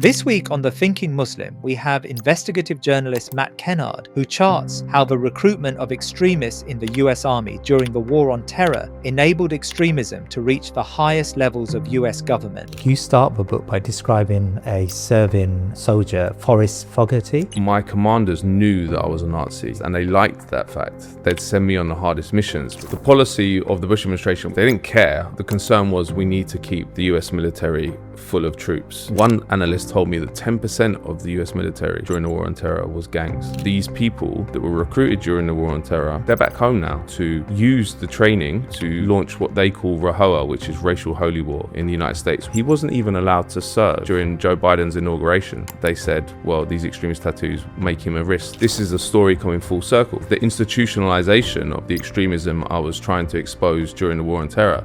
This week on The Thinking Muslim, we have investigative journalist Matt Kennard, who charts how the recruitment of extremists in the US Army during the War on Terror enabled extremism to reach the highest levels of US government. You start the book by describing a serving soldier, Forrest Fogarty. My commanders knew that I was a Nazi, and they liked that fact. They'd send me on the hardest missions. The policy of the Bush administration, they didn't care. The concern was we need to keep the US military full of troops. One analyst told me that 10% of the US military during the War on Terror was gangs. These people that were recruited during the War on Terror, they're back home now to use the training to launch what they call RAHOA, which is racial holy war in the United States. He wasn't even allowed to serve during Joe Biden's inauguration. They said, well, these extremist tattoos make him a risk. This is a story coming full circle. The institutionalization of the extremism I was trying to expose during the War on Terror.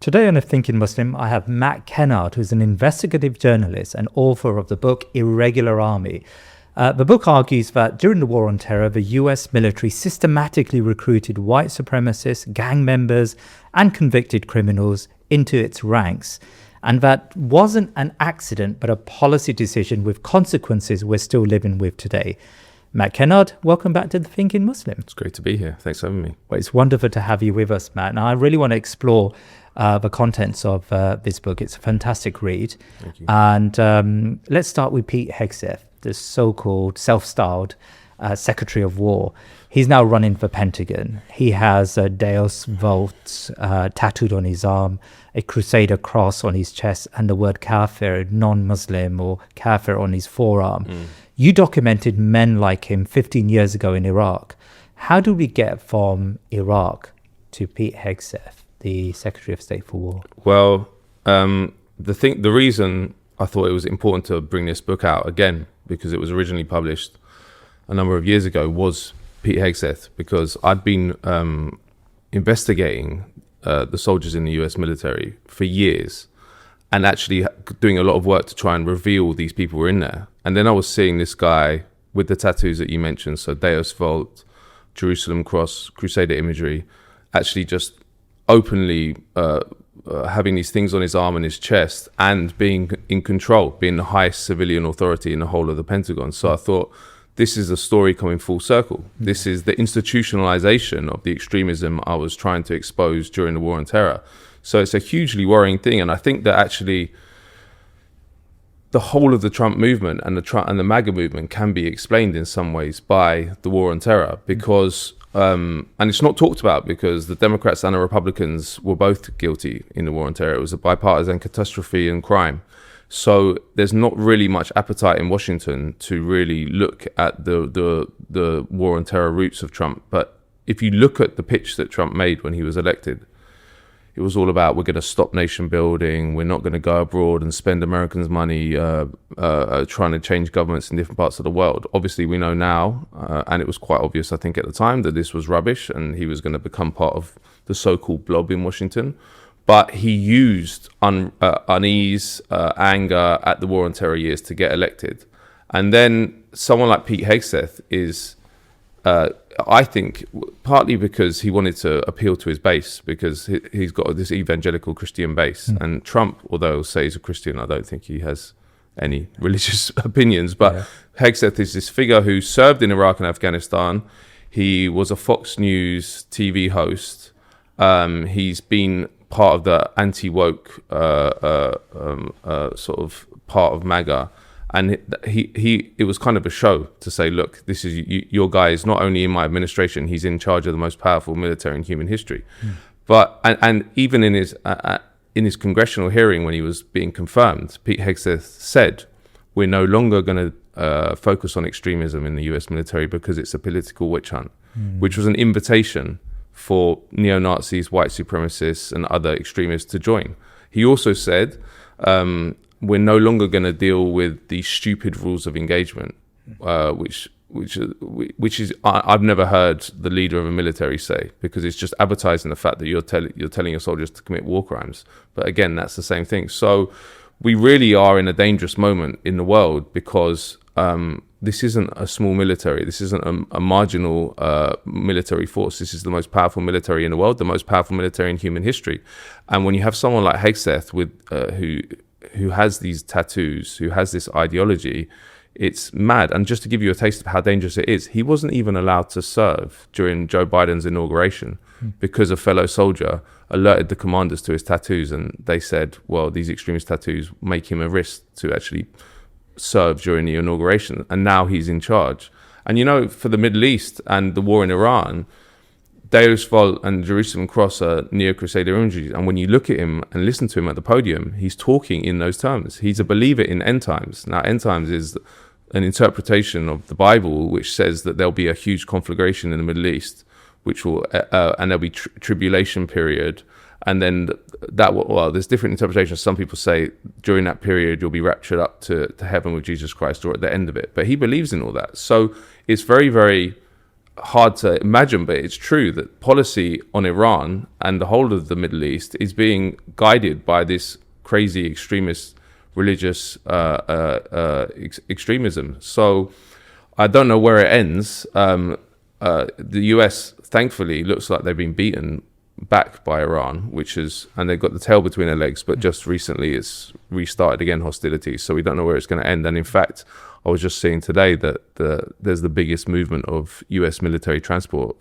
Today on The Thinking Muslim, I have Matt Kennard, who's an investigative journalist and author of the book Irregular Army. The book argues that during the War on Terror, the US military systematically recruited white supremacists, gang members, and convicted criminals into its ranks. And that wasn't an accident, but a policy decision with consequences we're still living with today. Matt Kennard, welcome back to The Thinking Muslim. It's great to be here. Thanks for having me. Well, it's wonderful to have you with us, Matt. Now, I really want to explore the contents of this book. It's a fantastic read. Thank you. And let's start with Pete Hegseth, the so-called self-styled Secretary of War. He's now running for Pentagon. He has a Deus Vult tattooed on his arm, a Crusader cross on his chest, and the word kafir, non-Muslim, or kafir on his forearm. You documented men like him 15 years ago in Iraq. How do we get from Iraq to Pete Hegseth, the Secretary of State for War? Well, the reason I thought it was important to bring this book out again, because it was originally published a number of years ago, was Pete Hegseth, because I'd been investigating the soldiers in the US military for years and actually doing a lot of work to try and reveal these people were in there. And then I was seeing this guy with the tattoos that you mentioned, so Deus Vult, Jerusalem Cross, Crusader imagery, actually just openly having these things on his arm and his chest and being in control, being the highest civilian authority in the whole of the Pentagon. So I thought, this is a story coming full circle. This is the institutionalization of the extremism I was trying to expose during the War on Terror. So it's a hugely worrying thing. And I think that actually the whole of the Trump movement and the MAGA movement can be explained in some ways by the War on Terror, because and it's not talked about because the Democrats and the Republicans were both guilty in the War on Terror. It was a bipartisan catastrophe and crime. So there's not really much appetite in Washington to really look at the War on Terror roots of Trump. But if you look at the pitch that Trump made when he was elected, it was all about, we're going to stop nation building, we're not going to go abroad and spend Americans' money trying to change governments in different parts of the world. Obviously, we know now, and it was quite obvious, I think, at the time, that this was rubbish and he was going to become part of the so-called blob in Washington. But he used unease, anger at the War on Terror years to get elected. And then someone like Pete Hegseth is, I think, partly because he wanted to appeal to his base, because he's got this evangelical Christian base. And Trump, although he'll say he's a Christian, I don't think he has any religious opinions. But Hegseth is this figure who served in Iraq and Afghanistan. He was a Fox News TV host. He's been part of the anti-woke sort of part of MAGA. And it was kind of a show to say, look, this is your guy is not only in my administration, he's in charge of the most powerful military in human history. But and even in his congressional hearing when he was being confirmed, Pete Hegseth said, we're no longer going to focus on extremism in the US military because it's a political witch hunt, which was an invitation for neo-Nazis, white supremacists, and other extremists to join. He also said, we're no longer going to deal with the stupid rules of engagement, which is I've never heard the leader of a military say, because it's just advertising the fact that you're telling your soldiers to commit war crimes. But again, that's the same thing. So we really are in a dangerous moment in the world, because this isn't a small military. This isn't a marginal military force. This is the most powerful military in the world, the most powerful military in human history. And when you have someone like Hegseth who has these tattoos, who has this ideology, it's mad. And just to give you a taste of how dangerous it is, he wasn't even allowed to serve during Joe Biden's inauguration because a fellow soldier alerted the commanders to his tattoos, and they said, well, these extremist tattoos make him a risk to actually serve during the inauguration. And now he's in charge. And you know, for the Middle East and the war in Iran, Deus Vult and Jerusalem Cross are neo-Crusader imagery. And when you look at him and listen to him at the podium, he's talking in those terms. He's a believer in end times. Now, end times is an interpretation of the Bible, which says that there'll be a huge conflagration in the Middle East, which will, and there'll be tribulation period. And then there's different interpretations. Some people say during that period, you'll be raptured up to heaven with Jesus Christ, or at the end of it. But he believes in all that. So it's very, very hard to imagine, but it's true that policy on Iran and the whole of the Middle East is being guided by this crazy extremist religious extremism. So I don't know where it ends. The US, thankfully, looks like they've been beaten back by Iran, and they've got the tail between their legs, but just recently it's restarted again hostilities. So we don't know where it's going to end. And in fact, I was just seeing today that there's the biggest movement of US military transport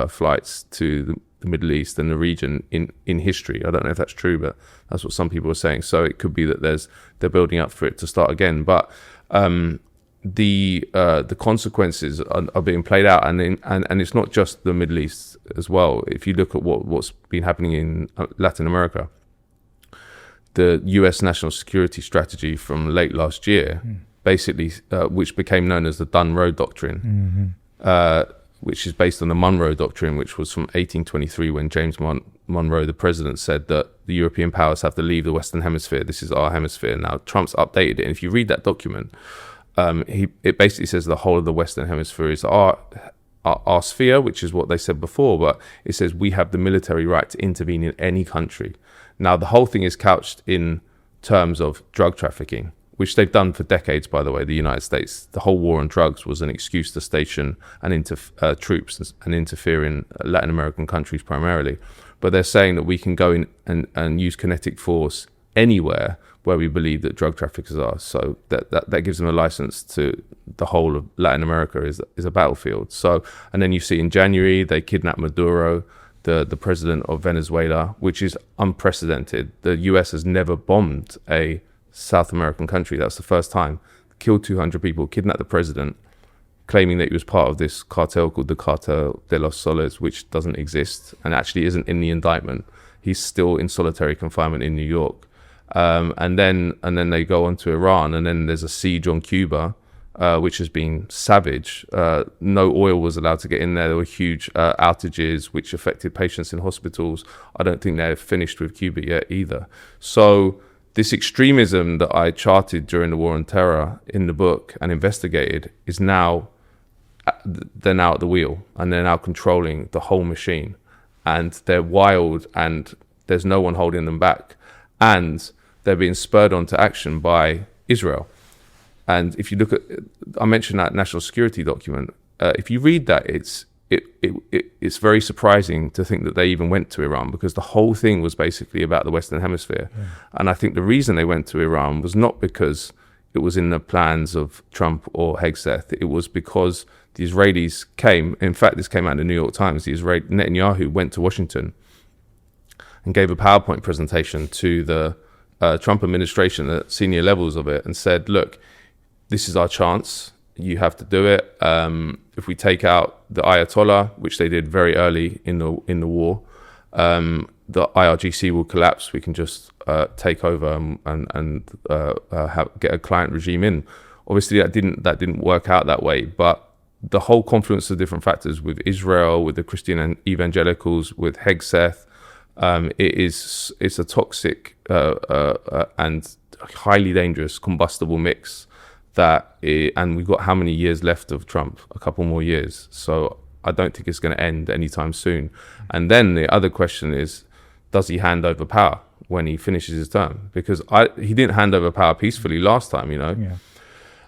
flights to the Middle East and the region in history. I don't know if that's true, but that's what some people are saying. So it could be that they're building up for it to start again. But the consequences are being played out, and it's not just the Middle East as well. If you look at what's been happening in Latin America, the US national security strategy from late last year, basically, which became known as the Monroe Doctrine, which is based on the Monroe Doctrine, which was from 1823 when James Monroe, the president, said that the European powers have to leave the Western Hemisphere. This is our hemisphere. Now, Trump's updated it. And if you read that document, it basically says the whole of the Western Hemisphere is our sphere, which is what they said before, but it says we have the military right to intervene in any country. Now, the whole thing is couched in terms of drug trafficking, which they've done for decades, by the way, the United States. The whole war on drugs was an excuse to station troops and interfere in Latin American countries primarily. But they're saying that we can go in and use kinetic force anywhere where we believe that drug traffickers are. So that gives them a license to the whole of Latin America is a battlefield. So, and then you see in January, they kidnapped Maduro, the president of Venezuela, which is unprecedented. The US has never bombed a South American country. That's the first time. Killed 200 people, kidnapped the president, claiming that he was part of this cartel called the Cartel de los Soles, which doesn't exist and actually isn't in the indictment. He's still in solitary confinement in New York. And then they go on to Iran, and then there's a siege on Cuba, which has been savage. No oil was allowed to get in there. There were huge outages, which affected patients in hospitals. I don't think they're finished with Cuba yet either. So this extremism that I charted during the war on terror in the book and investigated is now, they're now at the wheel, and they're now controlling the whole machine. And they're wild, and there's no one holding them back. And they're being spurred on to action by Israel. And if you look at, I mentioned that national security document. If you read that, it's very surprising to think that they even went to Iran, because the whole thing was basically about the Western Hemisphere. Yeah. And I think the reason they went to Iran was not because it was in the plans of Trump or Hegseth. It was because the Israelis came. In fact, this came out in the New York Times. Netanyahu went to Washington and gave a PowerPoint presentation to the Trump administration at senior levels of it, and said, look, this is our chance. You have to do it. If we take out the Ayatollah, which they did very early in the war, the IRGC will collapse. We can just take over and get a client regime in. Obviously, that didn't work out that way. But the whole confluence of different factors with Israel, with the Christian and evangelicals, with Hegseth, it's a toxic and highly dangerous combustible mix. And we've got how many years left of Trump? A couple more years. So I don't think it's going to end anytime soon. And then the other question is, does he hand over power when he finishes his term? Because he didn't hand over power peacefully last time, you know.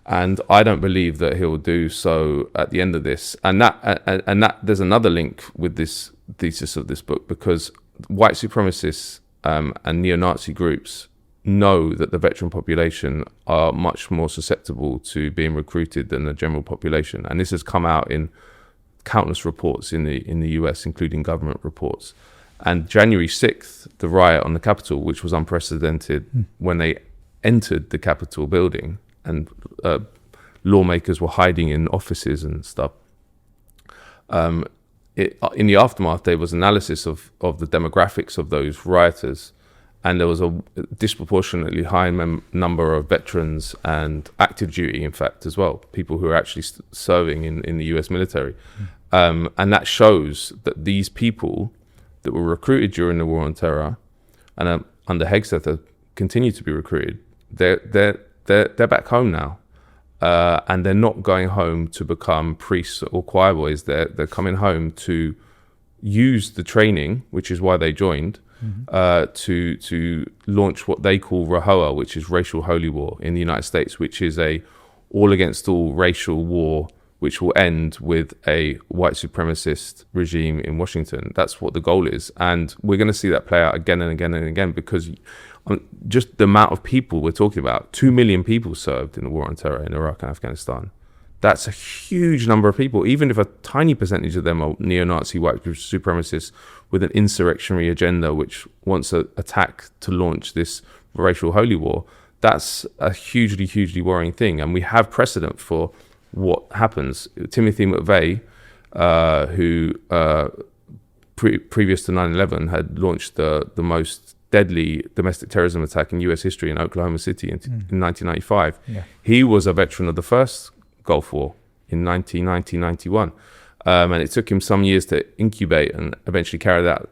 And I don't believe that he'll do so at the end of this. And that there's another link with this thesis of this book, because white supremacists and neo-Nazi groups know that the veteran population are much more susceptible to being recruited than the general population. And this has come out in countless reports in the US, including government reports. And January 6th, the riot on the Capitol, which was unprecedented when they entered the Capitol building and lawmakers were hiding in offices and stuff. In the aftermath, there was analysis of the demographics of those rioters, and there was a disproportionately high number of veterans and active duty, in fact, as well, people who are actually serving in the US military. And that shows that these people that were recruited during the War on Terror and under Hegseth continue to be recruited. They're back home now, and they're not going home to become priests or choir boys. They're coming home to use the training, which is why they joined, to launch what they call RAHOA, which is racial holy war in the United States, which is a all against all racial war, which will end with a white supremacist regime in Washington. That's what the goal is. And we're going to see that play out again and again and again, because just the amount of people we're talking about, 2 million people served in the War on Terror in Iraq and Afghanistan. That's a huge number of people, even if a tiny percentage of them are neo-Nazi white supremacists with an insurrectionary agenda which wants an attack to launch this racial holy war. That's a hugely, hugely worrying thing. And we have precedent for what happens. Timothy McVeigh, who previous to 9/11 had launched the most deadly domestic terrorism attack in US history in Oklahoma City in 1995. Yeah. He was a veteran of the first Gulf War in 1990-91. And it took him some years to incubate and eventually carry out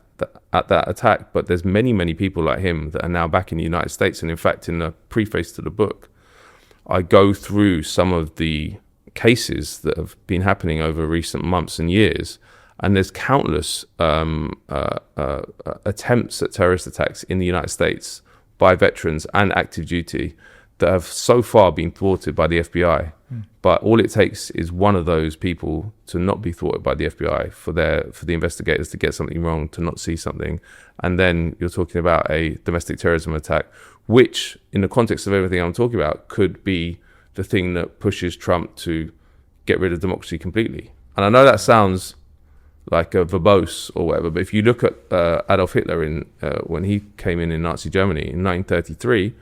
that attack. But there's many, many people like him that are now back in the United States. And in fact, in the preface to the book, I go through some of the cases that have been happening over recent months and years. And there's countless attempts at terrorist attacks in the United States by veterans and active duty that have so far been thwarted by the FBI. But all it takes is one of those people to not be thwarted by the FBI, for the investigators to get something wrong, to not see something. And then you're talking about a domestic terrorism attack, which, in the context of everything I'm talking about, could be the thing that pushes Trump to get rid of democracy completely. And I know that sounds like a verbose or whatever, but if you look at Adolf Hitler when he came in Nazi Germany in 1933,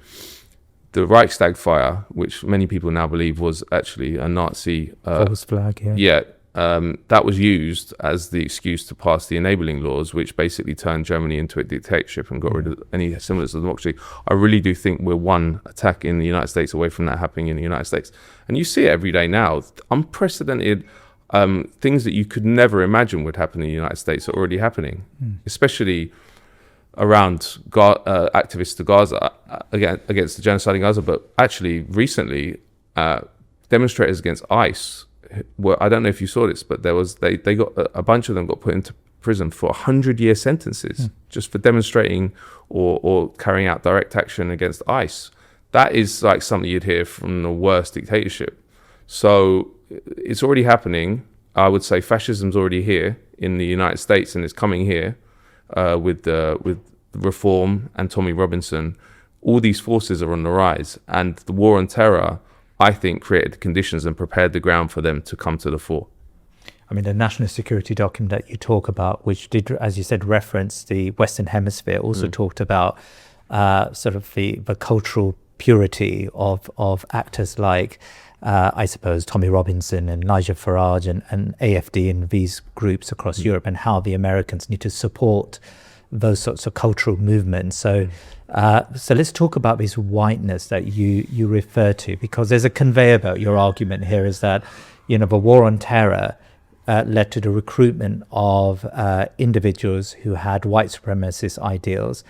the Reichstag fire, which many people now believe was actually a Nazi false flag, that was used as the excuse to pass the enabling laws, which basically turned Germany into a dictatorship and got rid of any semblance of democracy. I really do think we're one attack in the United States away from that happening in the United States. And you see it every day now. Unprecedented things that you could never imagine would happen in the United States are already happening, especially around activists to Gaza, against the genocide in Gaza. But actually, recently, demonstrators against ICE, I don't know if you saw this, but they got a bunch of them got put into prison for 100-year sentences just for demonstrating or carrying out direct action against ICE. That is like something you'd hear from the worst dictatorship. So it's already happening. I would say fascism's already here in the United States, and it's coming here with Reform and Tommy Robinson. All these forces are on the rise, and the war on terror, I think, created the conditions and prepared the ground for them to come to the fore. I mean, the national security document that you talk about, which did, as you said, reference the Western Hemisphere, also talked about sort of the cultural purity of actors like, I suppose, Tommy Robinson and Nigel Farage and AFD and these groups across Europe, and how the Americans need to support those sorts of cultural movements. So let's talk about this whiteness that you refer to, because there's a conveyor belt. Your argument here is that, the war on terror led to the recruitment of individuals who had white supremacist ideals,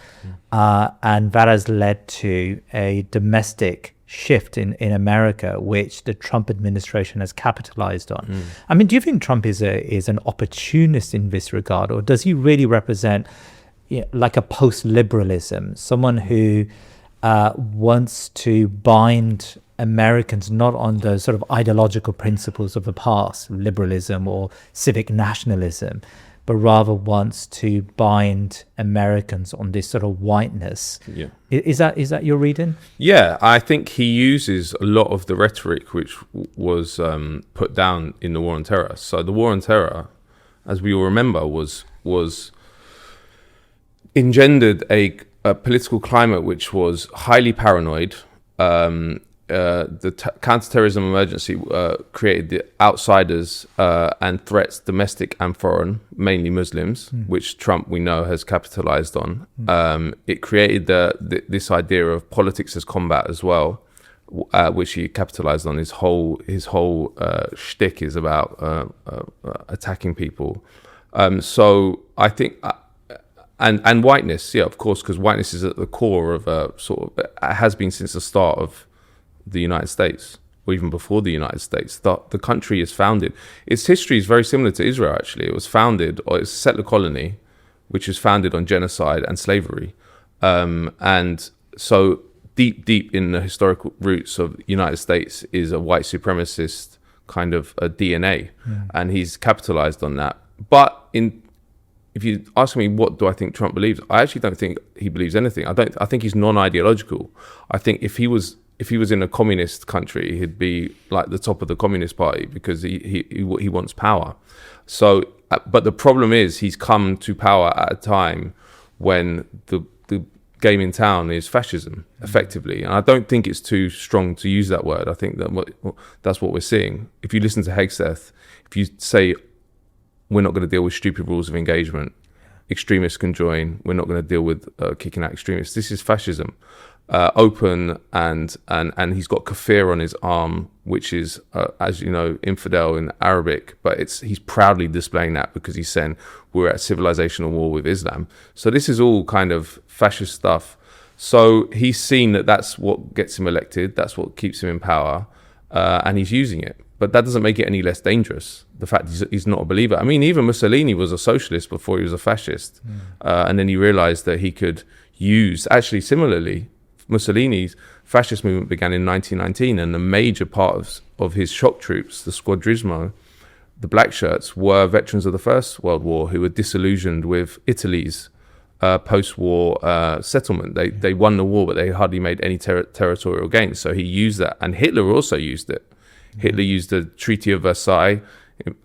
and that has led to a domestic shift in America, which the Trump administration has capitalized on. I mean, do you think Trump is an opportunist in this regard, or does he really represent like a post-liberalism, someone who wants to bind Americans not on the sort of ideological principles of the past, liberalism or civic nationalism, but rather wants to bind Americans on this sort of whiteness. Yeah. Is that your reading? Yeah, I think he uses a lot of the rhetoric which was put down in the War on Terror. So the War on Terror, as we all remember, was engendered a political climate which was highly paranoid. The counterterrorism emergency created the outsiders and threats, domestic and foreign, mainly Muslims, which Trump, we know, has capitalized on. It created this idea of politics as combat as well, which he capitalized on. His whole shtick is about attacking people. So I think, and whiteness, yeah, of course, because whiteness is at the core of has been since the start of the United States, or even before the United States. The country is founded. Its history is very similar to Israel, actually. It was founded, or it's a settler colony, which was founded on genocide and slavery. And so deep in the historical roots of the United States is a white supremacist kind of a DNA, and he's capitalized on that. But if you ask me, what do I think Trump believes? I actually don't think he believes anything. I think he's non-ideological. I think if he was in a communist country, he'd be like the top of the Communist Party because he wants power. So, but the problem is he's come to power at a time when the game in town is fascism, effectively. And I don't think it's too strong to use that word. I think that's what we're seeing. If you listen to Hegseth, if you say, we're not going to deal with stupid rules of engagement, extremists can join, we're not going to deal with kicking out extremists. This is fascism. Open, and he's got kafir on his arm, which is, as you know, infidel in Arabic, but he's proudly displaying that because he's saying we're at civilizational war with Islam. So this is all kind of fascist stuff. So he's seen that that's what gets him elected, that's what keeps him in power, and he's using it. But that doesn't make it any less dangerous, the fact he's not a believer. I mean, even Mussolini was a socialist before he was a fascist. And then he realized that he could use, actually similarly, Mussolini's fascist movement began in 1919, and the major part of his shock troops, the Squadrismo, the black shirts, were veterans of the First World War who were disillusioned with Italy's post-war settlement. They won the war, but they hardly made any territorial gains. So he used that, and Hitler also used it. Hitler used the Treaty of Versailles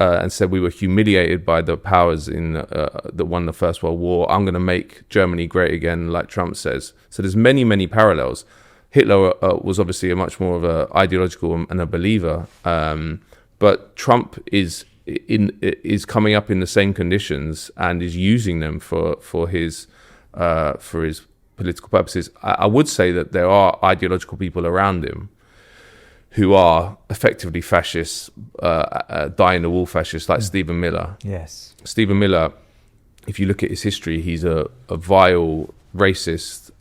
and said we were humiliated by the powers that won the First World War. I'm going to make Germany great again, like Trump says. So there's many parallels. Hitler was obviously a much more of a ideological and a believer, but Trump is coming up in the same conditions and is using them for his political purposes. I would say that there are ideological people around him who are effectively fascists, die-in-the-wall fascists, like Stephen Miller. Yes. Stephen Miller, if you look at his history, he's a vile, racist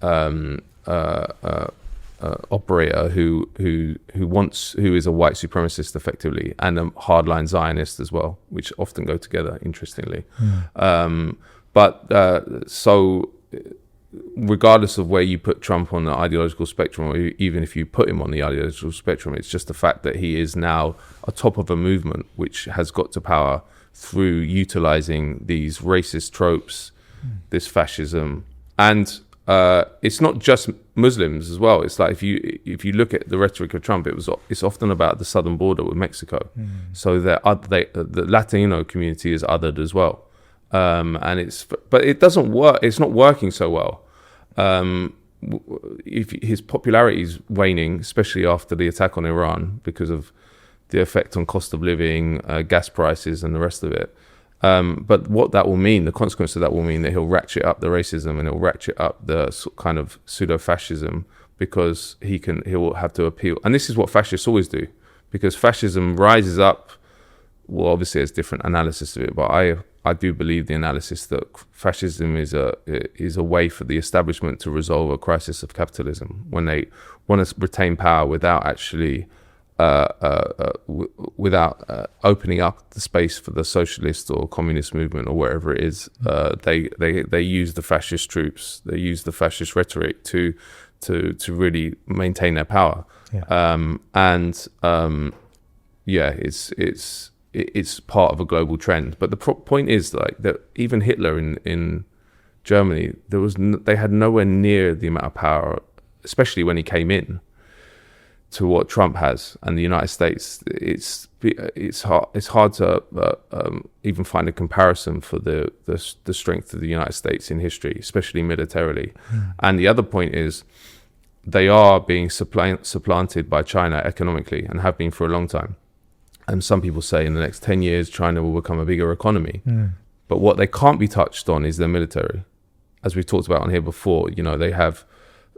operator who is a white supremacist, effectively, and a hardline Zionist as well, which often go together, interestingly. So regardless of where you put Trump on the ideological spectrum, or even if you put him on the ideological spectrum, it's just the fact that he is now atop of a movement which has got to power through utilizing these racist tropes, this fascism. And it's not just Muslims as well. It's like if you look at the rhetoric of Trump, it's often about the southern border with Mexico. So the Latino community is othered as well. But it doesn't work. It's not working so well. If his popularity is waning, especially after the attack on Iran, because of the effect on cost of living, gas prices, and the rest of it. But what that will mean, the consequence of that will mean that he'll ratchet up the racism and he'll ratchet up the kind of pseudo-fascism, because he'll have to appeal. And this is what fascists always do, because fascism rises up. Well, obviously there's different analysis of it, but I do believe the analysis that fascism is a way for the establishment to resolve a crisis of capitalism when they want to retain power without actually without opening up the space for the socialist or communist movement or wherever it is. They use the fascist troops, they use the fascist rhetoric to really maintain their power. It's part of a global trend. But the point is like that even Hitler in Germany, they had nowhere near the amount of power, especially when he came in, to what Trump has, and the United States. It's hard to even find a comparison for the strength of the United States in history, especially militarily. And the other point is they are being supplanted by China economically and have been for a long time. And some people say in the next 10 years, China will become a bigger economy. But what they can't be touched on is their military. As we've talked about on here before, they have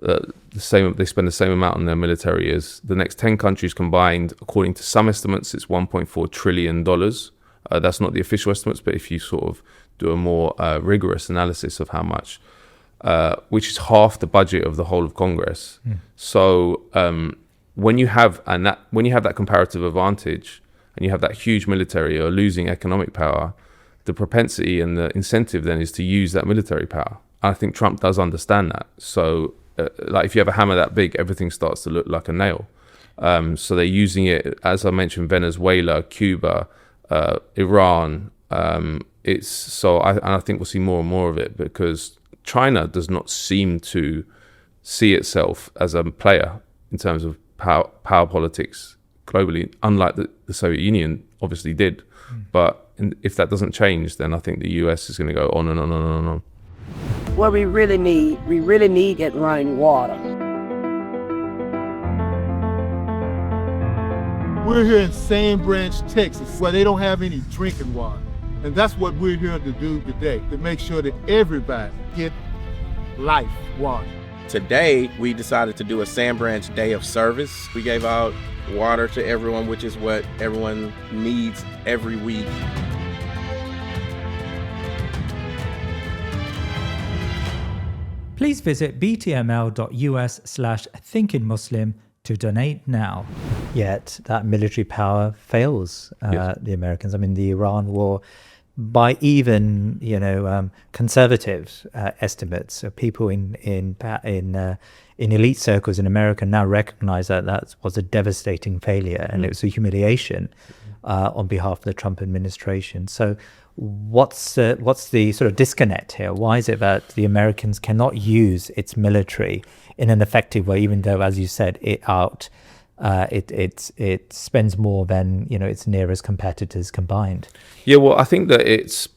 they spend the same amount on their military as the next 10 countries combined. According to some estimates, it's $1.4 trillion. That's not the official estimates, but if you sort of do a more rigorous analysis of how much, which is half the budget of the whole of Congress. So when you have that comparative advantage and you have that huge military or losing economic power, the propensity and the incentive then is to use that military power. I think Trump does understand that. So like if you have a hammer that big, everything starts to look like a nail. So they're using it, as I mentioned, Venezuela, Cuba, Iran. I think we'll see more and more of it because China does not seem to see itself as a player in terms of power politics globally, unlike the Soviet Union obviously did. But if that doesn't change, then I think the US is going to go on and on and on and on. What we really need is running water. We're here in Sand Branch, Texas, where they don't have any drinking water. And that's what we're here to do today, to make sure that everybody gets life water. Today, we decided to do a Sand Branch Day of Service. We gave out water to everyone, which is what everyone needs every week. Please visit btml.us/thinkingmuslim to donate now. Yet that military power fails the Americans. I mean, the Iran war, by even conservative estimates, people in elite circles in America now recognize that was a devastating failure and it was a humiliation on behalf of the Trump administration. So what's the sort of disconnect here? Why is it that the Americans cannot use its military in an effective way, even though, as you said, it spends more than its nearest competitors combined? Yeah, well, I think that it's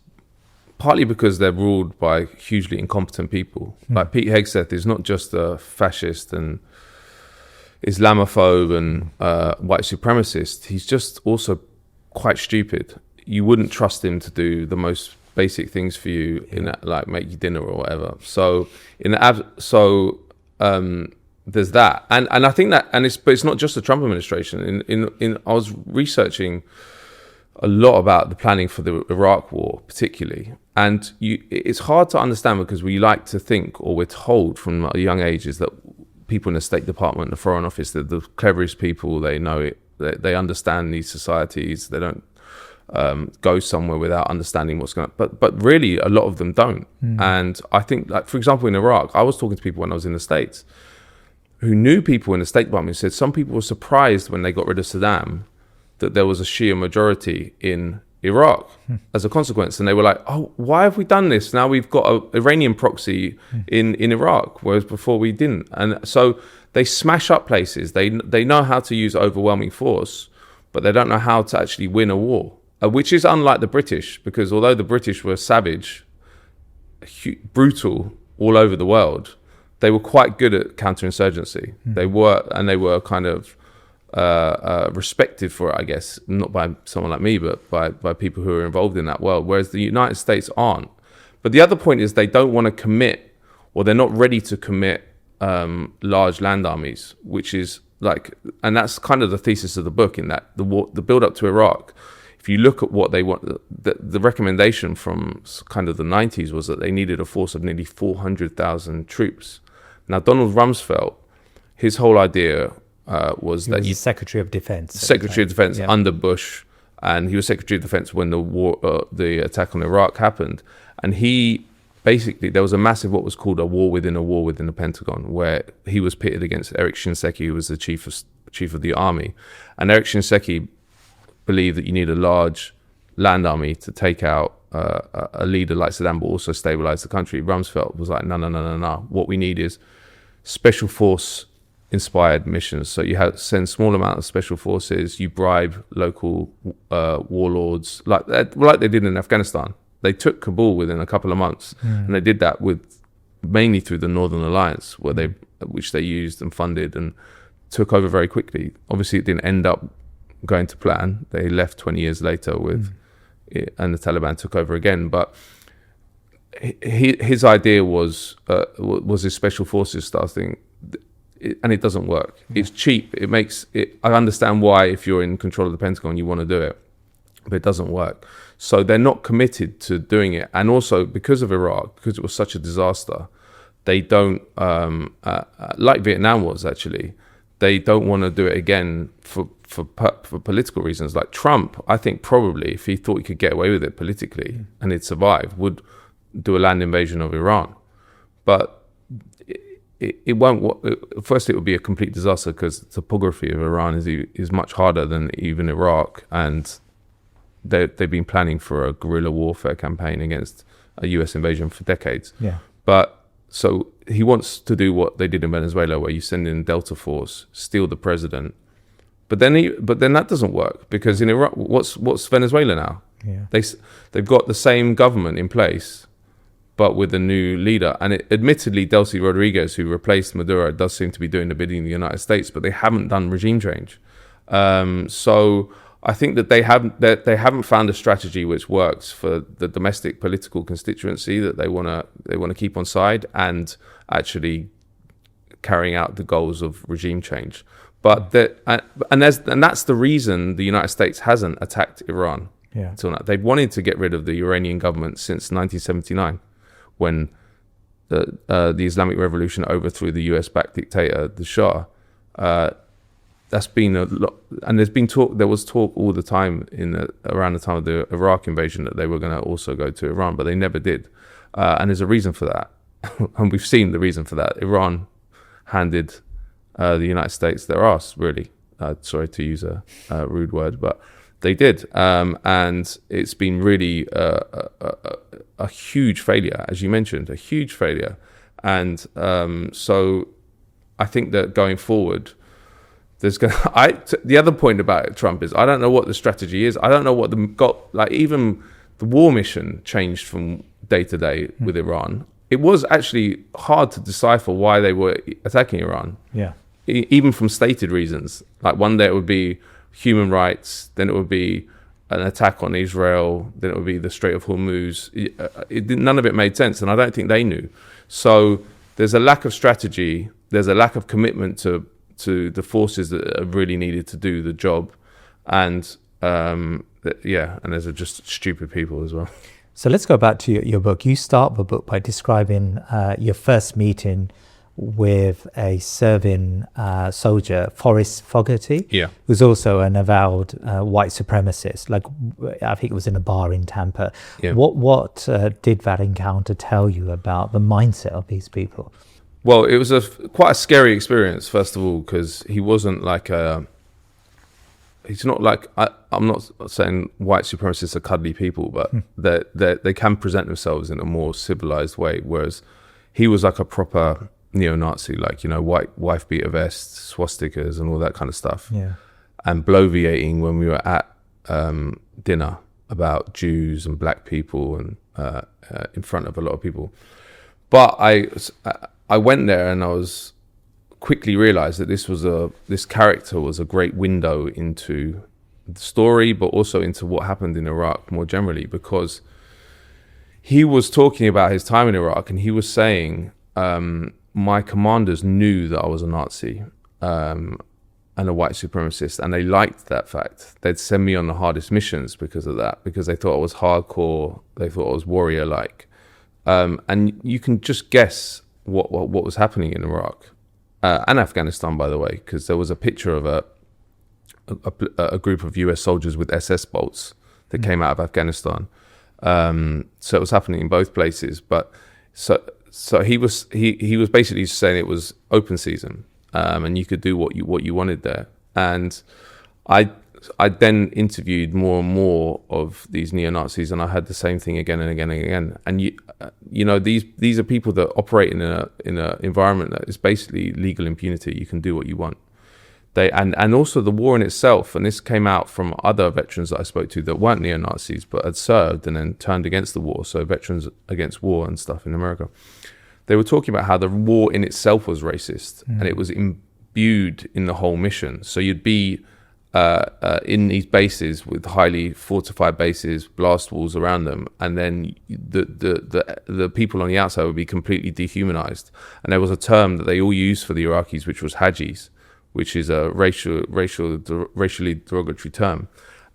partly because they're ruled by hugely incompetent people. Like Pete Hegseth is not just a fascist and Islamophobe and white supremacist. He's just also quite stupid. You wouldn't trust him to do the most basic things for you, like make you dinner or whatever. So there's that, and I think that, but it's not just the Trump administration. I was researching a lot about the planning for the Iraq war, particularly, and it's hard to understand because we like to think, or we're told from young ages, that people in the State Department, the Foreign Office, they're the cleverest people. They know it. They understand these societies. They don't go somewhere without understanding what's going on. But really, a lot of them don't. And I think, like, for example, in Iraq, I was talking to people when I was in the States who knew people in the State Department who said some people were surprised when they got rid of Saddam that there was a Shia majority in Iraq as a consequence. And they were like, oh, why have we done this? Now we've got an Iranian proxy in Iraq, whereas before we didn't. And so they smash up places. They know how to use overwhelming force, but they don't know how to actually win a war. Which is unlike the British, because although the British were savage, brutal all over the world, they were quite good at counterinsurgency. They were kind of respected for it, I guess, not by someone like me, but by people who are involved in that world, whereas the United States aren't. But the other point is they don't want to commit, or they're not ready to commit large land armies, which is like, and that's kind of the thesis of the book, in that the build up to Iraq, if you look at what they want, the recommendation from kind of the 90s was that they needed a force of nearly 400,000 troops. Now, Donald Rumsfeld, his whole idea was He that was the Secretary of Defense. Secretary of Defense Yeah. under Bush, and he was Secretary of Defense when the attack on Iraq happened. And he basically, there was a massive, what was called a war within the Pentagon, where he was pitted against Eric Shinseki, who was the chief of the army. And Eric Shinseki believed that you need a large land army to take out a leader like Saddam, but also stabilize the country. Rumsfeld was like, no. What we need is special force inspired missions. So you send small amount of special forces, you bribe local warlords, like they did in Afghanistan. They took Kabul within a couple of months, and they did that mainly through the Northern Alliance, which they used and funded and took over very quickly. Obviously, it didn't end up going to plan. They left 20 years later and the Taliban took over again. But his idea was this special forces style thing, and it doesn't work. It's cheap. It makes it. I understand why, if you're in control of the Pentagon, you want to do it, but it doesn't work. So they're not committed to doing it. And also because of Iraq, because it was such a disaster, they don't, like Vietnam was actually, they don't want to do it again for political reasons. Like Trump, I think probably, if he thought he could get away with it politically and he'd survive, would do a land invasion of Iran. But it won't. First, it would be a complete disaster because the topography of Iran is much harder than even Iraq, and they've been planning for a guerrilla warfare campaign against a US invasion for decades. Yeah. But so he wants to do what they did in Venezuela, where you send in Delta Force, steal the president. But then that doesn't work, because in Iraq, what's Venezuela now? Yeah. They've got the same government in place, but with a new leader. And admittedly, Delcy Rodriguez, who replaced Maduro, does seem to be doing the bidding of the United States, but they haven't done regime change. So I think that they haven't found a strategy which works for the domestic political constituency that they want to keep on side, and actually carrying out the goals of regime change. But that's the reason the United States hasn't attacked Iran. Yeah. Until now. They've wanted to get rid of the Iranian government since 1979, when the Islamic Revolution overthrew the US-backed dictator, the Shah. That's been a lot, and there was talk all the time around the time of the Iraq invasion that they were going to also go to Iran, but they never did. And there's a reason for that. And we've seen the reason for that. Iran handed the United States their ass, really. Sorry to use a rude word, but they did. And it's been really a huge failure, as you mentioned, a huge failure. And so I think that going forward, the other point about Trump is, I don't know what the strategy is. I don't know what even the war mission changed from day to day with Iran. It was actually hard to decipher why they were attacking Iran. Yeah. Even from stated reasons. Like one day it would be human rights, then it would be an attack on Israel, then it would be the Strait of Hormuz. None of it made sense, and I don't think they knew. So there's a lack of strategy. There's a lack of commitment to the forces that are really needed to do the job, and and there's just stupid people as well. So let's go back to your book. You start the book by describing your first meeting with a serving soldier, Forrest Fogarty, who's also an avowed white supremacist. Like, I think it was in a bar in Tampa. Yeah. What did that encounter tell you about the mindset of these people? Well, it was quite a scary experience, first of all, because he wasn't like he's not like, I'm not saying white supremacists are cuddly people, but they can present themselves in a more civilized way, whereas he was like a proper neo-Nazi, like, white wife beater vests, swastikas and all that kind of stuff. Yeah. And bloviating when we were at dinner about Jews and black people and in front of a lot of people. But I went there and I was quickly realized that this character was a great window into the story, but also into what happened in Iraq more generally, because he was talking about his time in Iraq and he was saying, my commanders knew that I was a Nazi and a white supremacist, and they liked that fact. They'd send me on the hardest missions because of that, because they thought I was hardcore, they thought I was warrior-like. And you can just guess what was happening in Iraq. and Afghanistan, by the way, because there was a picture of a group of US soldiers with SS bolts that came out of Afghanistan. So it was happening in both places. But so he was basically saying it was open season, and you could do what you wanted there. And I then interviewed more and more of these neo-Nazis, and I had the same thing again and again and again. And you know, these are people that operate in a environment that is basically legal impunity. You can do what you want. And also the war in itself, and this came out from other veterans that I spoke to that weren't neo-Nazis but had served and then turned against the war. So veterans against war and stuff in America. They were talking about how the war in itself was racist, and it was imbued in the whole mission. So you'd be in these bases with highly fortified bases, blast walls around them, and then the people on the outside would be completely dehumanized. And there was a term that they all used for the Iraqis, which was hajis, which is a racially derogatory term.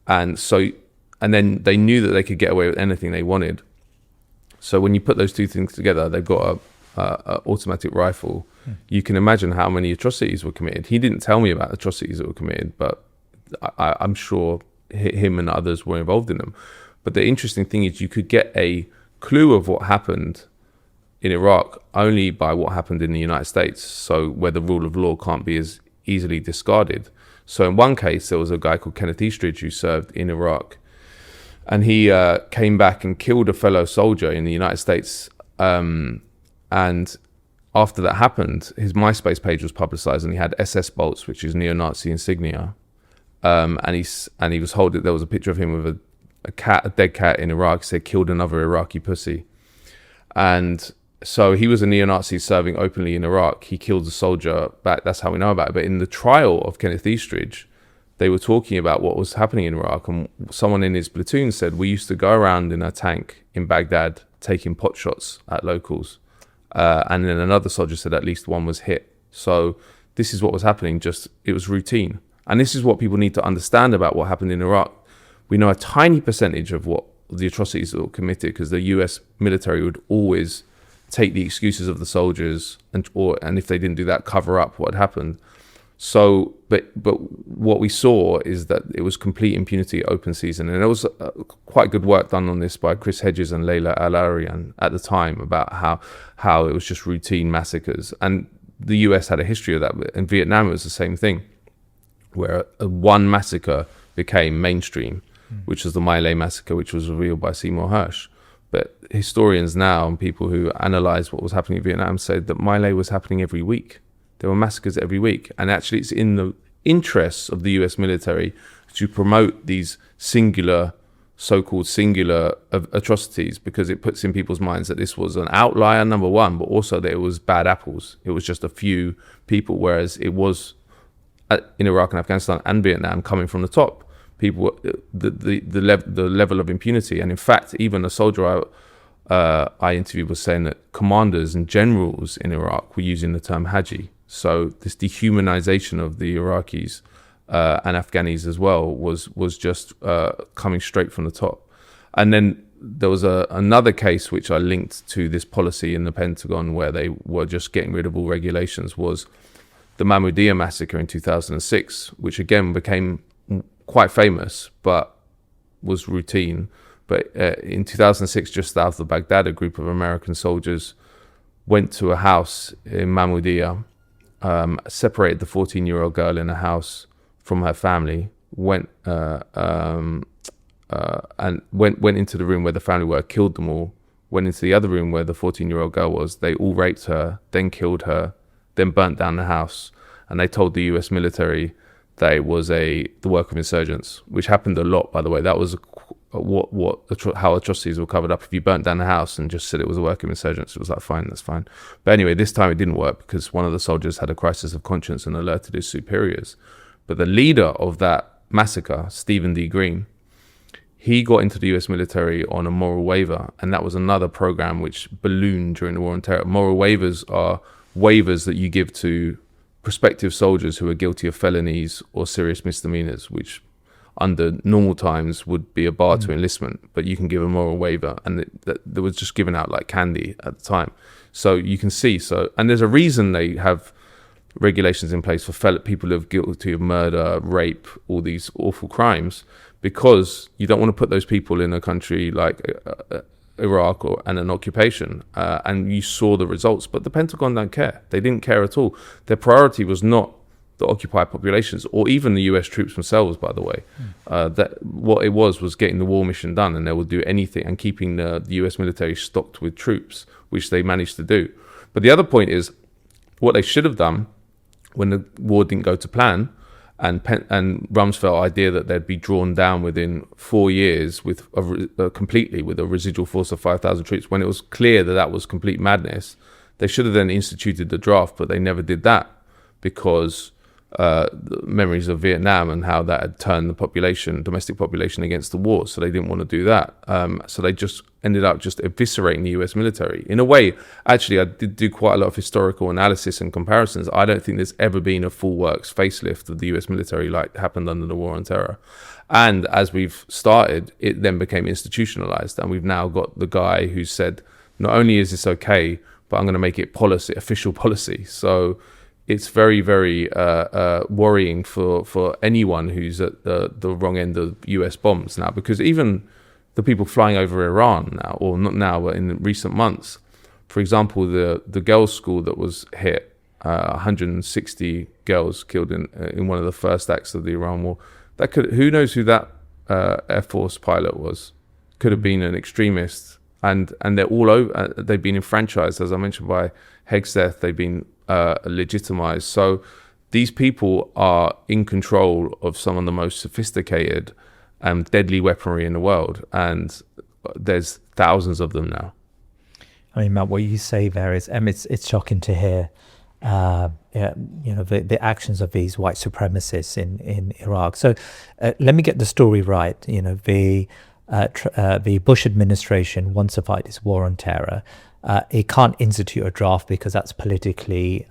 And then they knew that they could get away with anything they wanted. So when you put those two things together, they've got a automatic rifle. You can imagine how many atrocities were committed. He didn't tell me about atrocities that were committed, but I'm sure him and others were involved in them. But the interesting thing is you could get a clue of what happened in Iraq only by what happened in the United States, so where the rule of law can't be as easily discarded. So in one case, there was a guy called Kenneth Eastridge who served in Iraq, and he came back and killed a fellow soldier in the United States. And after that happened, his MySpace page was publicized, and he had SS bolts, which is neo-Nazi insignia. And he was holding. There was a picture of him with a dead cat in Iraq. He said, "Killed another Iraqi pussy." And so he was a neo-Nazi serving openly in Iraq. He killed a soldier back. That's how we know about it. But in the trial of Kenneth Eastridge, they were talking about what was happening in Iraq. And someone in his platoon said, "We used to go around in a tank in Baghdad taking pot shots at locals." And then another soldier said at least one was hit. So this is what was happening. It was routine. And this is what people need to understand about what happened in Iraq. We know a tiny percentage of what the atrocities that were committed, because the US military would always take the excuses of the soldiers and if they didn't do that, cover up what had happened. So, but what we saw is that it was complete impunity, open season. And there was quite good work done on this by Chris Hedges and Layla Al-Arian at the time about how it was just routine massacres. And the US had a history of that. In Vietnam, it was the same thing, where one massacre became mainstream, which was the My Lai massacre, which was revealed by Seymour Hersh. But historians now and people who analyze what was happening in Vietnam said that My Lai was happening every week. There were massacres every week. And actually it's in the interests of the US military to promote these so-called singular atrocities, because it puts in people's minds that this was an outlier, number one, but also that it was bad apples. It was just a few people, whereas it was in Iraq and Afghanistan and Vietnam coming from the top. People, the level of impunity. And in fact, even a soldier I interviewed was saying that commanders and generals in Iraq were using the term Haji. So this dehumanization of the Iraqis and Afghanis as well was just coming straight from the top. And then there was another case which I linked to this policy in the Pentagon, where they were just getting rid of all regulations, was the Mahmudiyah massacre in 2006, which again became quite famous, but was routine. But in 2006, just south of Baghdad, a group of American soldiers went to a house in Mahmudiyah, separated the 14-year-old girl in a house from her family, went into the room where the family were, killed them all, went into the other room where the 14-year-old girl was. They all raped her, then killed her, then burnt down the house. And they told the US military that it was the work of insurgents, which happened a lot, by the way. That was how atrocities were covered up. If you burnt down the house and just said it was a work of insurgents, it was like, fine, that's fine. But anyway, this time it didn't work because one of the soldiers had a crisis of conscience and alerted his superiors. But the leader of that massacre, Stephen D. Green, he got into the US military on a moral waiver, and that was another program which ballooned during the War on Terror. Moral waivers are waivers that you give to prospective soldiers who are guilty of felonies or serious misdemeanors, which under normal times would be a bar to enlistment, but you can give a moral waiver, and that was just given out like candy at the time. So you can see, and there's a reason they have regulations in place for people who are guilty of murder, rape, all these awful crimes, because you don't want to put those people in a country like Iraq and an occupation. And you saw the results, but the Pentagon don't care. They didn't care at all. Their priority was not the occupied populations, or even the US troops themselves, by the way. That what it was getting the war mission done, and they would do anything, and keeping the US military stocked with troops, which they managed to do. But the other point is, what they should have done when the war didn't go to plan, and Rumsfeld's idea that they'd be drawn down within 4 years with completely with a residual force of 5,000 troops, when it was clear that that was complete madness, they should have then instituted the draft, but they never did that, because the memories of Vietnam and how that had turned the domestic population against the war. So they didn't want to do that. So they just ended up just eviscerating the US military. In a way, actually, I did do quite a lot of historical analysis and comparisons. I don't think there's ever been a full works facelift of the US military like happened under the War on Terror. And as we've started, it then became institutionalized. And we've now got the guy who said, not only is this okay, but I'm going to make it official policy. So it's very, very worrying for anyone who's at the wrong end of US bombs now, because even the people flying over Iran now, or not now, but in recent months, for example, the girls' school that was hit, 160 girls killed in one of the first acts of the Iran war. Who knows who that Air Force pilot was? Could have been an extremist, and they're all over. They've been enfranchised, as I mentioned, by Hegseth. They've been legitimized. So these people are in control of some of the most sophisticated and deadly weaponry in the world, and there's thousands of them now. I mean, Matt, what you say there is, it's shocking to hear. The actions of these white supremacists in Iraq. So let me get the story right. The Bush administration wants to fight this war on terror. It can't institute a draft because that's politically,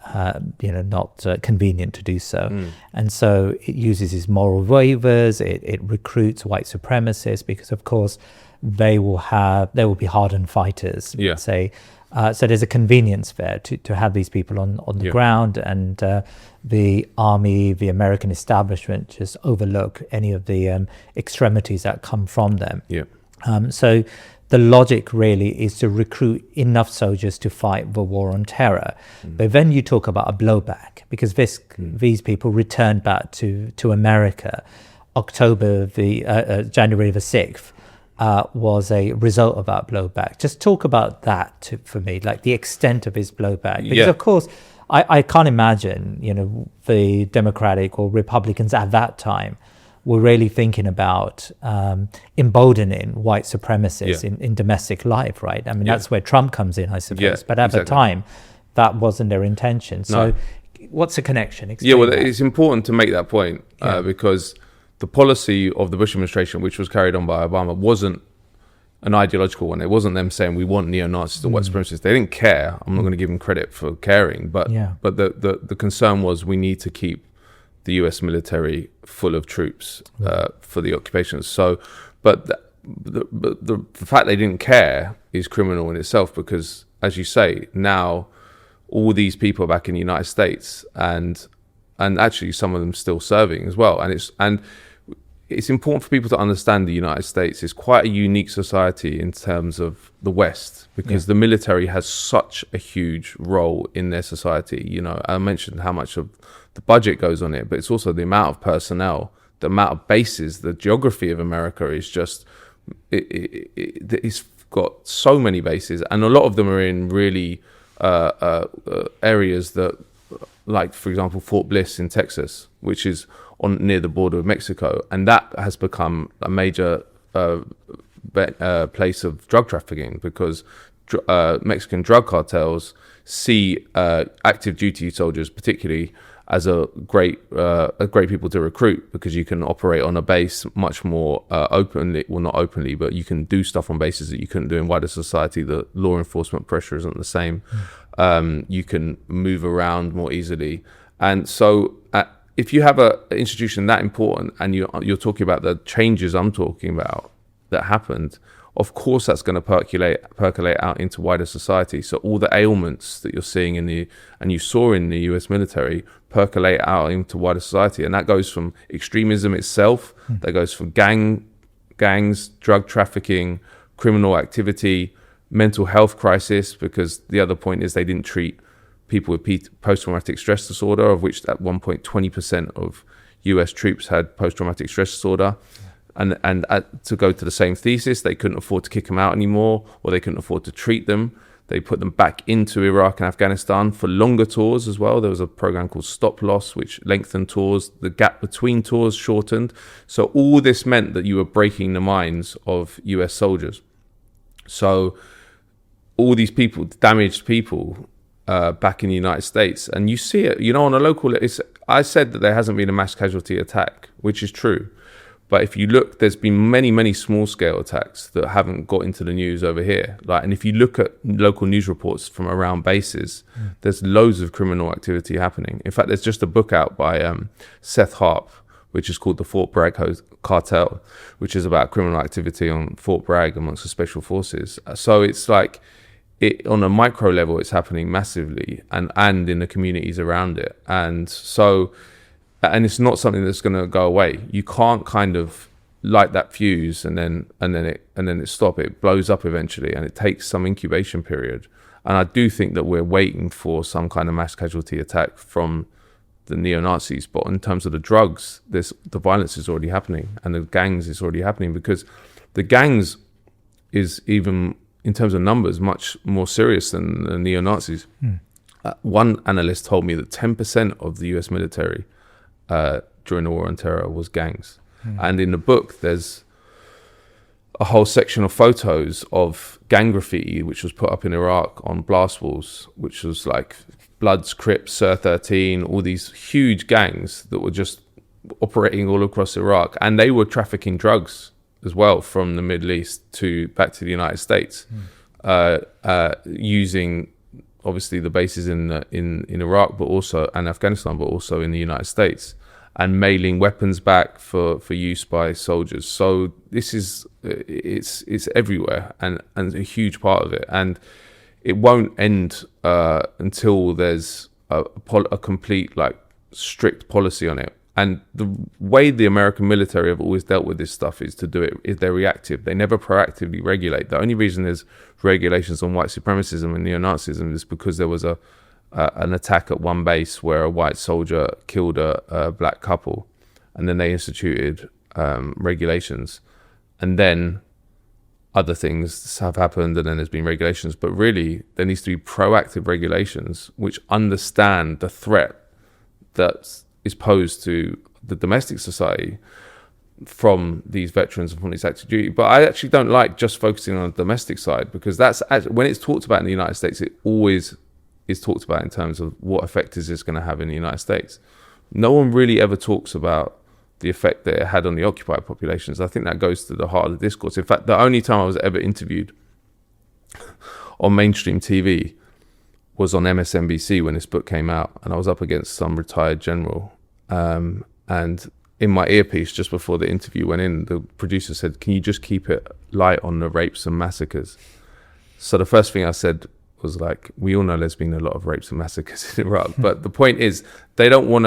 not convenient to do so. And so it uses these moral waivers. It recruits white supremacists because, of course, they will be hardened fighters. Yeah. Say, so there's a convenience there to have these people on the ground, and the army, the American establishment, just overlook any of the extremities that come from them. Yeah. So the logic really is to recruit enough soldiers to fight the war on terror. But then you talk about a blowback, because these people returned back to America. January the 6th was a result of that blowback. Just talk about that for me, like the extent of his blowback. Because of course, I can't imagine, the Democratic or Republicans at that time were really thinking about emboldening white supremacists in domestic life, right? I mean, that's where Trump comes in, I suppose. Yeah, but at the time, that wasn't their intention. So what's the connection? Explain that. It's important to make that point because the policy of the Bush administration, which was carried on by Obama, wasn't an ideological one. It wasn't them saying we want neo-Nazis or white supremacists. They didn't care. I'm not going to give them credit for caring, but the concern was we need to keep the US military full of troops for the occupations. So, but the fact they didn't care is criminal in itself, because, as you say, now all these people are back in the United States, and actually some of them still serving as well. And it's important for people to understand the United States is quite a unique society in terms of the West, because the military has such a huge role in their society. I mentioned how much of the budget goes on it, but it's also the amount of personnel, the amount of bases. The geography of America is just, it's got so many bases, and a lot of them are in really areas that, like, for example, Fort Bliss in Texas, which is near the border of Mexico, and that has become a major place of drug trafficking, because Mexican drug cartels see active duty soldiers particularly as a great people to recruit, because you can operate on a base much more openly. Well, not openly, but you can do stuff on bases that you couldn't do in wider society. The law enforcement pressure isn't the same. You can move around more easily. And so if you have an institution that important, and you're talking about the changes I'm talking about that happened, of course that's going to percolate out into wider society. So all the ailments that you're seeing and you saw in the US military percolate out into wider society. And that goes from extremism itself, that goes from gangs, drug trafficking, criminal activity, mental health crisis, because the other point is they didn't treat people with post-traumatic stress disorder, of which at one point 20% of US troops had post-traumatic stress disorder. And to go to the same thesis, they couldn't afford to kick them out anymore, or they couldn't afford to treat them. They put them back into Iraq and Afghanistan for longer tours as well. There was a program called Stop Loss, which lengthened tours. The gap between tours shortened. So all this meant that you were breaking the minds of US soldiers. So all these people, damaged people, back in the United States. And you see it, on a local, I said that there hasn't been a mass casualty attack, which is true. But if you look, there's been many, many small-scale attacks that haven't got into the news over here. And if you look at local news reports from around bases, there's loads of criminal activity happening. In fact, there's just a book out by Seth Harp, which is called The Fort Bragg Cartel, which is about criminal activity on Fort Bragg amongst the special forces. So it's like, on a micro level, it's happening massively, and in the communities around it. And so... and it's not something that's going to go away. You can't kind of light that fuse and then it stop. It blows up eventually, and it takes some incubation period. And I do think that we're waiting for some kind of mass casualty attack from the neo-Nazis. But in terms of the drugs, the violence is already happening, and the gangs is already happening, because the gangs is, even in terms of numbers, much more serious than the neo-Nazis. One analyst told me that 10% of the US military during the War on Terror was gangs. And in the book, there's a whole section of photos of gang graffiti, which was put up in Iraq on blast walls, which was like Bloods, Crips, Sir 13, all these huge gangs that were just operating all across Iraq. And they were trafficking drugs as well from the Middle East back to the United States, using obviously the bases in Iraq, but also and Afghanistan, but also in the United States, and mailing weapons back for use by soldiers. So this is it's everywhere, and a huge part of it, and it won't end until there's a complete strict policy on it. And the way the American military have always dealt with this stuff is they're reactive. They never proactively regulate. The only reason there's regulations on white supremacism and neo-Nazism is because there was an attack at one base where a white soldier killed a black couple, and then they instituted regulations, and then other things have happened, and then there's been regulations. But really, there needs to be proactive regulations which understand the threat that is posed to the domestic society from these veterans and from these active duty. But I actually don't like just focusing on the domestic side, because that's when it's talked about in the United States, it always is talked about in terms of what effect is this going to have in the United States. No one really ever talks about the effect that it had on the occupied populations. I think that goes to the heart of the discourse. In fact, the only time I was ever interviewed on mainstream TV was on MSNBC when this book came out, and I was up against some retired general. And in my earpiece, just before the interview went in, the producer said, "Can you just keep it light on the rapes and massacres?" So the first thing I said was we all know there's been a lot of rapes and massacres in Iraq, but the point is they don't want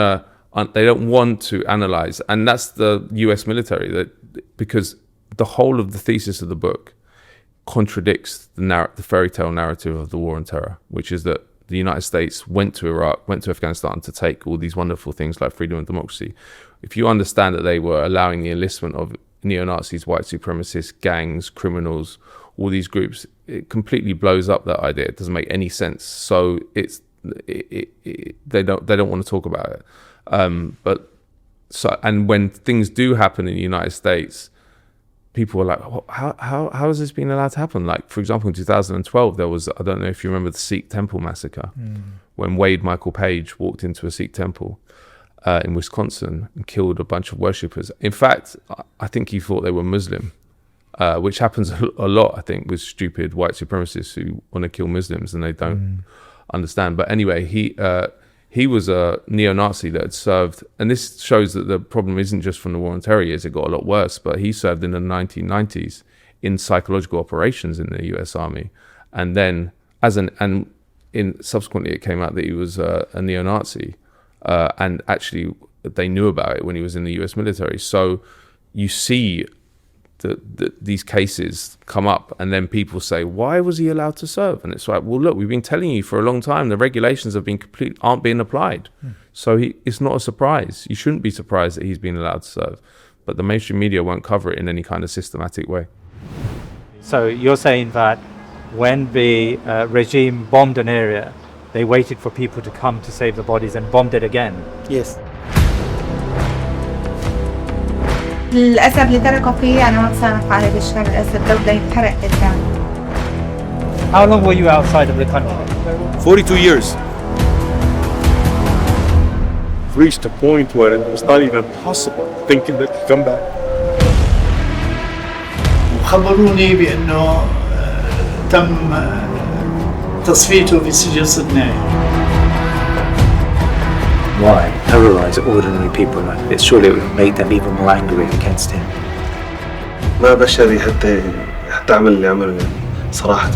to analyze, and that's the US military, because the whole of the thesis of the book contradicts the fairy tale narrative of the War on Terror, which is that the United States went to Iraq, went to Afghanistan to take all these wonderful things like freedom and democracy. If you understand that they were allowing the enlistment of neo-Nazis, white supremacists, gangs, criminals, all these groups, it completely blows up that idea. It doesn't make any sense. So they don't want to talk about it. And when things do happen in the United States, people were like, how has this been allowed to happen? Like, for example, in 2012, there was, I don't know if you remember the Sikh temple massacre, when Wade Michael Page walked into a Sikh temple in Wisconsin and killed a bunch of worshippers. In fact, I think he thought they were Muslim, which happens a lot, I think, with stupid white supremacists who want to kill Muslims and they don't understand. But anyway, he was a neo-Nazi that had served, and this shows that the problem isn't just from the War on Terror years, it got a lot worse, but he served in the 1990s in psychological operations in the US Army. And then subsequently it came out that he was a neo-Nazi, and actually they knew about it when he was in the US military. So you see these cases come up, and then people say, why was he allowed to serve? And it's like, well, look, we've been telling you for a long time the regulations aren't being applied. So it's not a surprise. You shouldn't be surprised that he's been allowed to serve, but the mainstream media won't cover it in any kind of systematic way. So you're saying that when the regime bombed an area, they waited for people to come to save the bodies and bombed it again? Yes. للأسف اللي تركوا فيه أنا ما بسامح على هذا الشر، للأسف الدولة ينحرق قدام. How long were you outside of the country? 42 years. Reached a point where it was not even possible thinking that he'd come back. وخبروني بأنه تم تصفيته في سجن صدناء. Why terrorize ordinary people like this? Surely it would make them even more angry against him. ما بشري حتى أعمل اللي عمله يعني صراحة.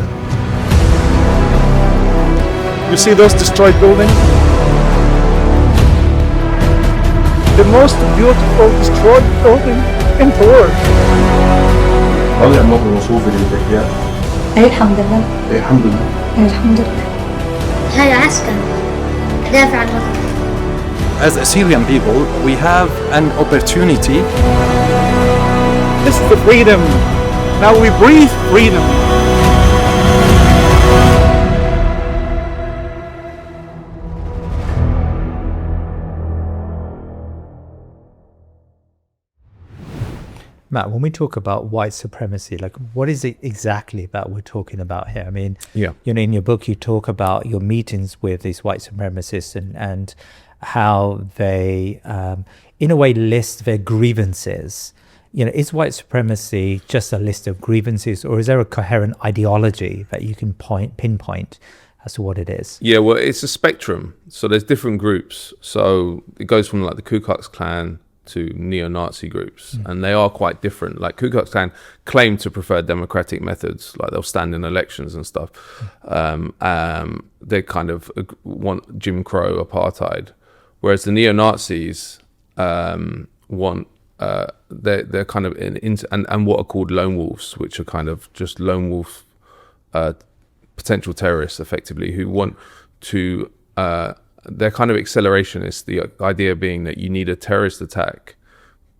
You see those destroyed buildings? The most beautiful destroyed building in the world. طالع مر وصوفي للإحياء. أي الحمد لله. أي الحمد لله. أي الحمد لله. هذا عسكر دافع عن الوطن. As Syrian people, we have an opportunity. This is the freedom. Now we breathe freedom. Matt, when we talk about white supremacy, like what is it exactly that we're talking about here? I mean, in your book, you talk about your meetings with these white supremacists and how they, in a way, list their grievances. Is white supremacy just a list of grievances, or is there a coherent ideology that you can pinpoint as to what it is? Yeah, well, it's a spectrum. So there's different groups. So it goes from like the Ku Klux Klan to neo-Nazi groups, and they are quite different. Like Ku Klux Klan claim to prefer democratic methods, like they'll stand in elections and stuff. They kind of want Jim Crow apartheid, whereas the neo-Nazis want they're kind of and what are called lone wolves, which are kind of just lone wolf potential terrorists, effectively, who want to. They're kind of accelerationists, the idea being that you need a terrorist attack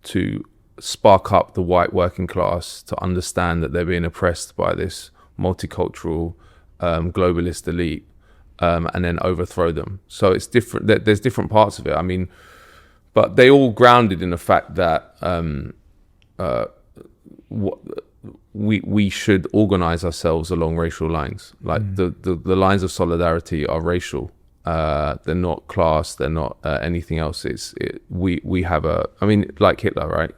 to spark up the white working class to understand that they're being oppressed by this multicultural globalist elite, and then overthrow them. So it's different. There's different parts of it. I mean, but they all grounded in the fact that we should organize ourselves along racial lines. Like the lines of solidarity are racial. They're not class, they're not anything else. We have like Hitler, right?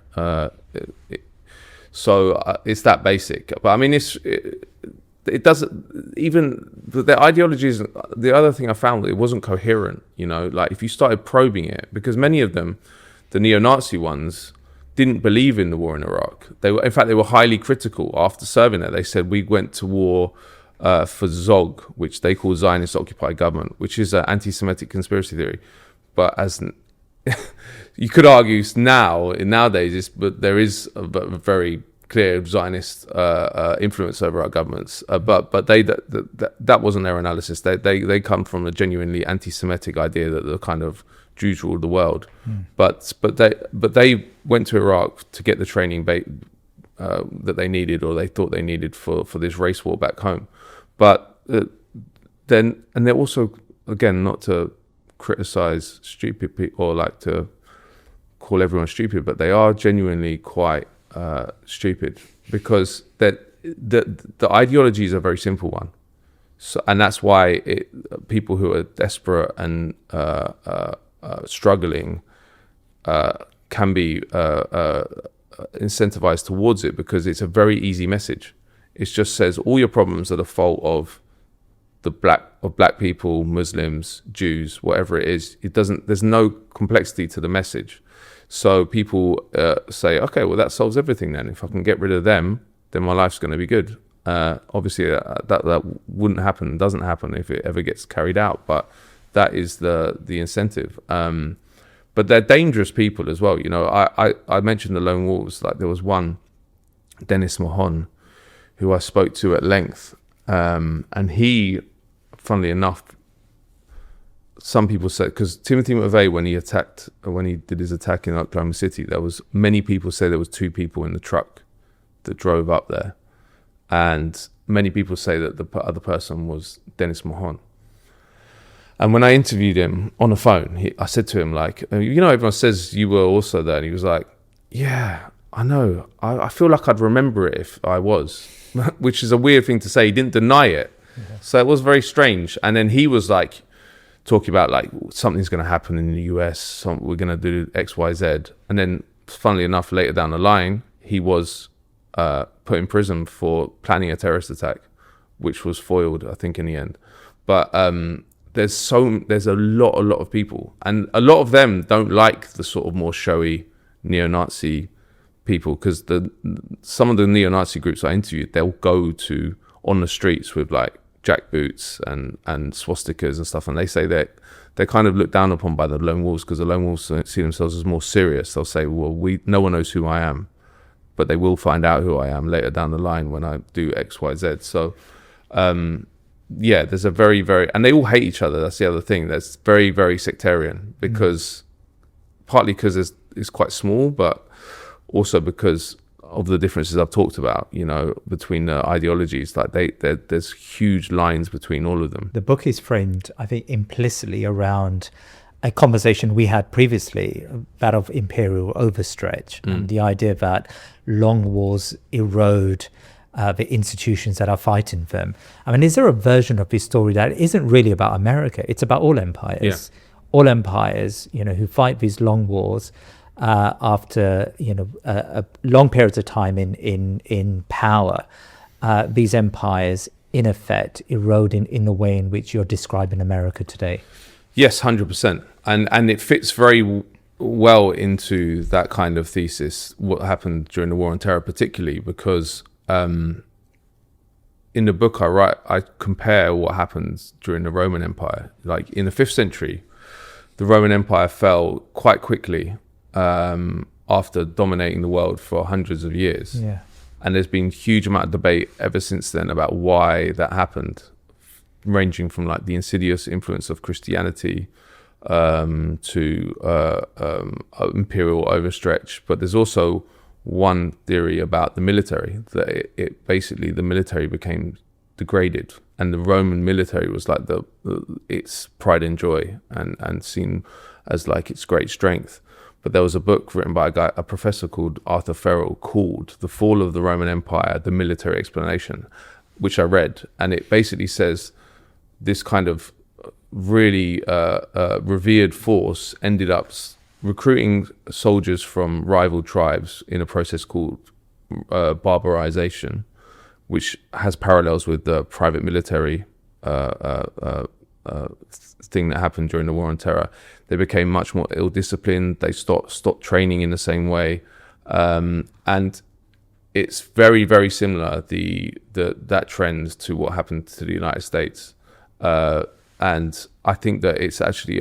It's that basic. But I mean, it doesn't, even the ideologies. The other thing I found, it wasn't coherent. Like if you started probing it, because many of them, the neo-Nazi ones, didn't believe in the war in Iraq. They were highly critical after serving it. They said we went to war for Zog, which they call Zionist occupied government, which is an anti-Semitic conspiracy theory. But as you could argue nowadays, but there is a very clear Zionist influence over our governments. But that wasn't their analysis. They come from a genuinely anti-Semitic idea that the kind of Jews ruled the world. But they went to Iraq to get the training that they needed, or they thought they needed for this race war back home. But then, and they're also, again, not to criticize stupid people or like to call everyone stupid, but they are genuinely quite stupid, because the ideology is a very simple one. So, and that's why people who are desperate and struggling can be incentivized towards it, because it's a very easy message. It just says all your problems are the fault of black people, Muslims, Jews, whatever it is. There's no complexity to the message. So people say, okay, well that solves everything then. If I can get rid of them, then my life's going to be good. Obviously, that wouldn't happen, doesn't happen if it ever gets carried out, but that is the incentive. But they're dangerous people as well. You know, I mentioned the lone wolves. Like, there was one, Dennis Mahon, who I spoke to at length, and he, funnily enough, some people said, because Timothy McVeigh, when he did his attack in Oklahoma City, there was many people say there was 2 people in the truck that drove up there, and many people say that the other person was Dennis Mahon. And when I interviewed him on the phone, I said to him, like, you know, everyone says you were also there, and he was like, yeah, I know. I feel like I'd remember it if I was, which is a weird thing to say. He didn't deny it. Yeah. So it was very strange. And then he was like talking about like something's going to happen in the US. We're going to do X, Y, Z. And then funnily enough, later down the line, he was put in prison for planning a terrorist attack, which was foiled, I think, in the end. But there's a lot of people, and a lot of them don't like the sort of more showy neo-Nazi people, because some of the neo-Nazi groups I interviewed, they'll go to on the streets with like jackboots and swastikas and stuff, and they say that they're kind of looked down upon by the lone wolves, because the lone wolves see themselves as more serious. They'll say, well, no one knows who I am, but they will find out who I am later down the line when I do X, Y, Z. So yeah, there's a very, very, and they all hate each other. That's the other thing. That's very, very sectarian, because partly because it's quite small, but also because of the differences I've talked about, you know, between the ideologies. Like there's huge lines between all of them. The book is framed, I think, implicitly around a conversation we had previously, that of imperial overstretch, and the idea that long wars erode the institutions that are fighting them. I mean, is there a version of this story that isn't really about America? It's about all empires. Yeah. All empires, you know, who fight these long wars after, you know, a long periods of time in power. These empires, in effect, erode in the way in which you're describing America today. Yes, 100%. And it fits very well into that kind of thesis, what happened during the War on Terror, particularly because in the book I compare what happened during the Roman Empire. Like in the 5th century, the Roman Empire fell quite quickly after dominating the world for hundreds of years. Yeah. And there's been huge amount of debate ever since then about why that happened, ranging from like the insidious influence of Christianity to imperial overstretch. But there's also one theory about the military, that it basically, the military became degraded, and the Roman military was like its pride and joy, and seen as like its great strength. But there was a book written by a professor called Arthur Farrell called The Fall of the Roman Empire, The Military Explanation, which I read, and it basically says this kind of really revered force ended up recruiting soldiers from rival tribes in a process called barbarization, which has parallels with the private military thing that happened during the War on Terror. They became much more ill-disciplined. They stopped training in the same way, and it's very, very similar, that trend, to what happened to the United States. And I think that it's actually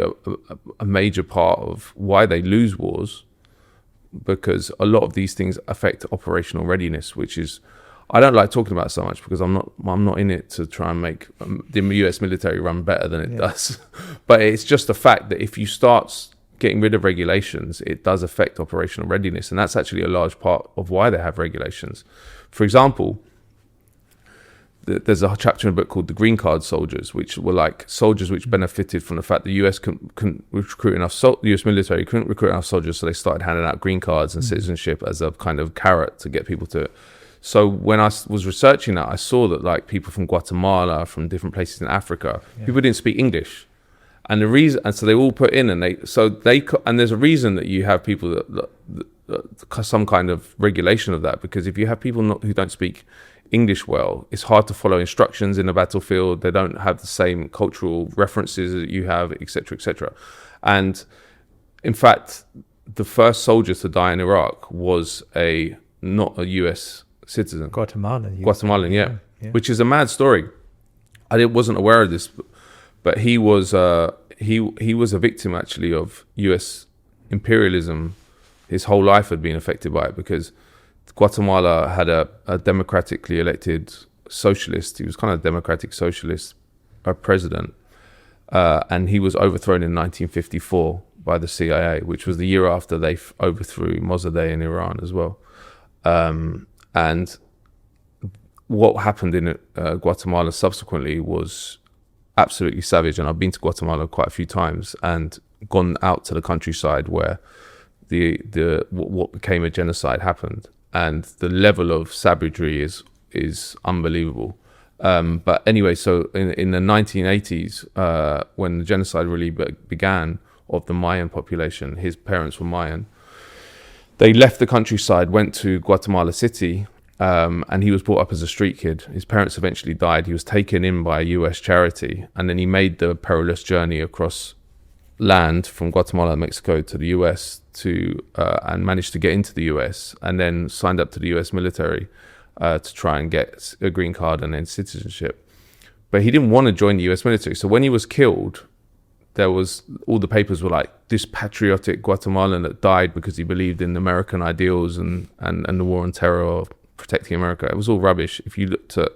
a major part of why they lose wars, because a lot of these things affect operational readiness, which is, I don't like talking about it so much because I'm not in it to try and make the US military run better than it does. But it's just the fact that if you start getting rid of regulations, it does affect operational readiness. And that's actually a large part of why they have regulations. For example, there's a chapter in a book called The Green Card Soldiers, which were like soldiers which benefited from the fact the US couldn't recruit enough, the US military couldn't recruit enough soldiers, so they started handing out green cards and citizenship as a kind of carrot to get people to it. So when I was researching that, I saw that like people from Guatemala, from different places in Africa, people didn't speak English. And the reason, and so they all put in, and there's a reason that you have people that some kind of regulation of that, because if you have people who don't speak English well, it's hard to follow instructions in a battlefield. They don't have the same cultural references that you have, etc., etc. And in fact, the first soldier to die in Iraq was not a US citizen. Guatemalan. Guatemalan, yeah. Which is a mad story. I wasn't aware of this, but he was he was a victim actually of U.S. imperialism. His whole life had been affected by it because Guatemala had a democratically elected socialist. He was kind of a democratic socialist president, and he was overthrown in 1954 by the CIA, which was the year after they overthrew Mossadegh in Iran as well. And what happened in Guatemala subsequently was absolutely savage. And I've been to Guatemala quite a few times and gone out to the countryside where what became a genocide happened, and the level of savagery is unbelievable. But anyway, so in the 1980s, when the genocide really began of the Mayan population, his parents were Mayan. They left the countryside, went to Guatemala City, and he was brought up as a street kid. His parents eventually died. He was taken in by a US charity, and then he made the perilous journey across land from Guatemala, Mexico to the US and managed to get into the US, and then signed up to the US military to try and get a green card and then citizenship. But he didn't want to join the US military. So when he was killed, all the papers were like, this patriotic Guatemalan that died because he believed in American ideals and the war on terror or protecting America. It was all rubbish. If you looked at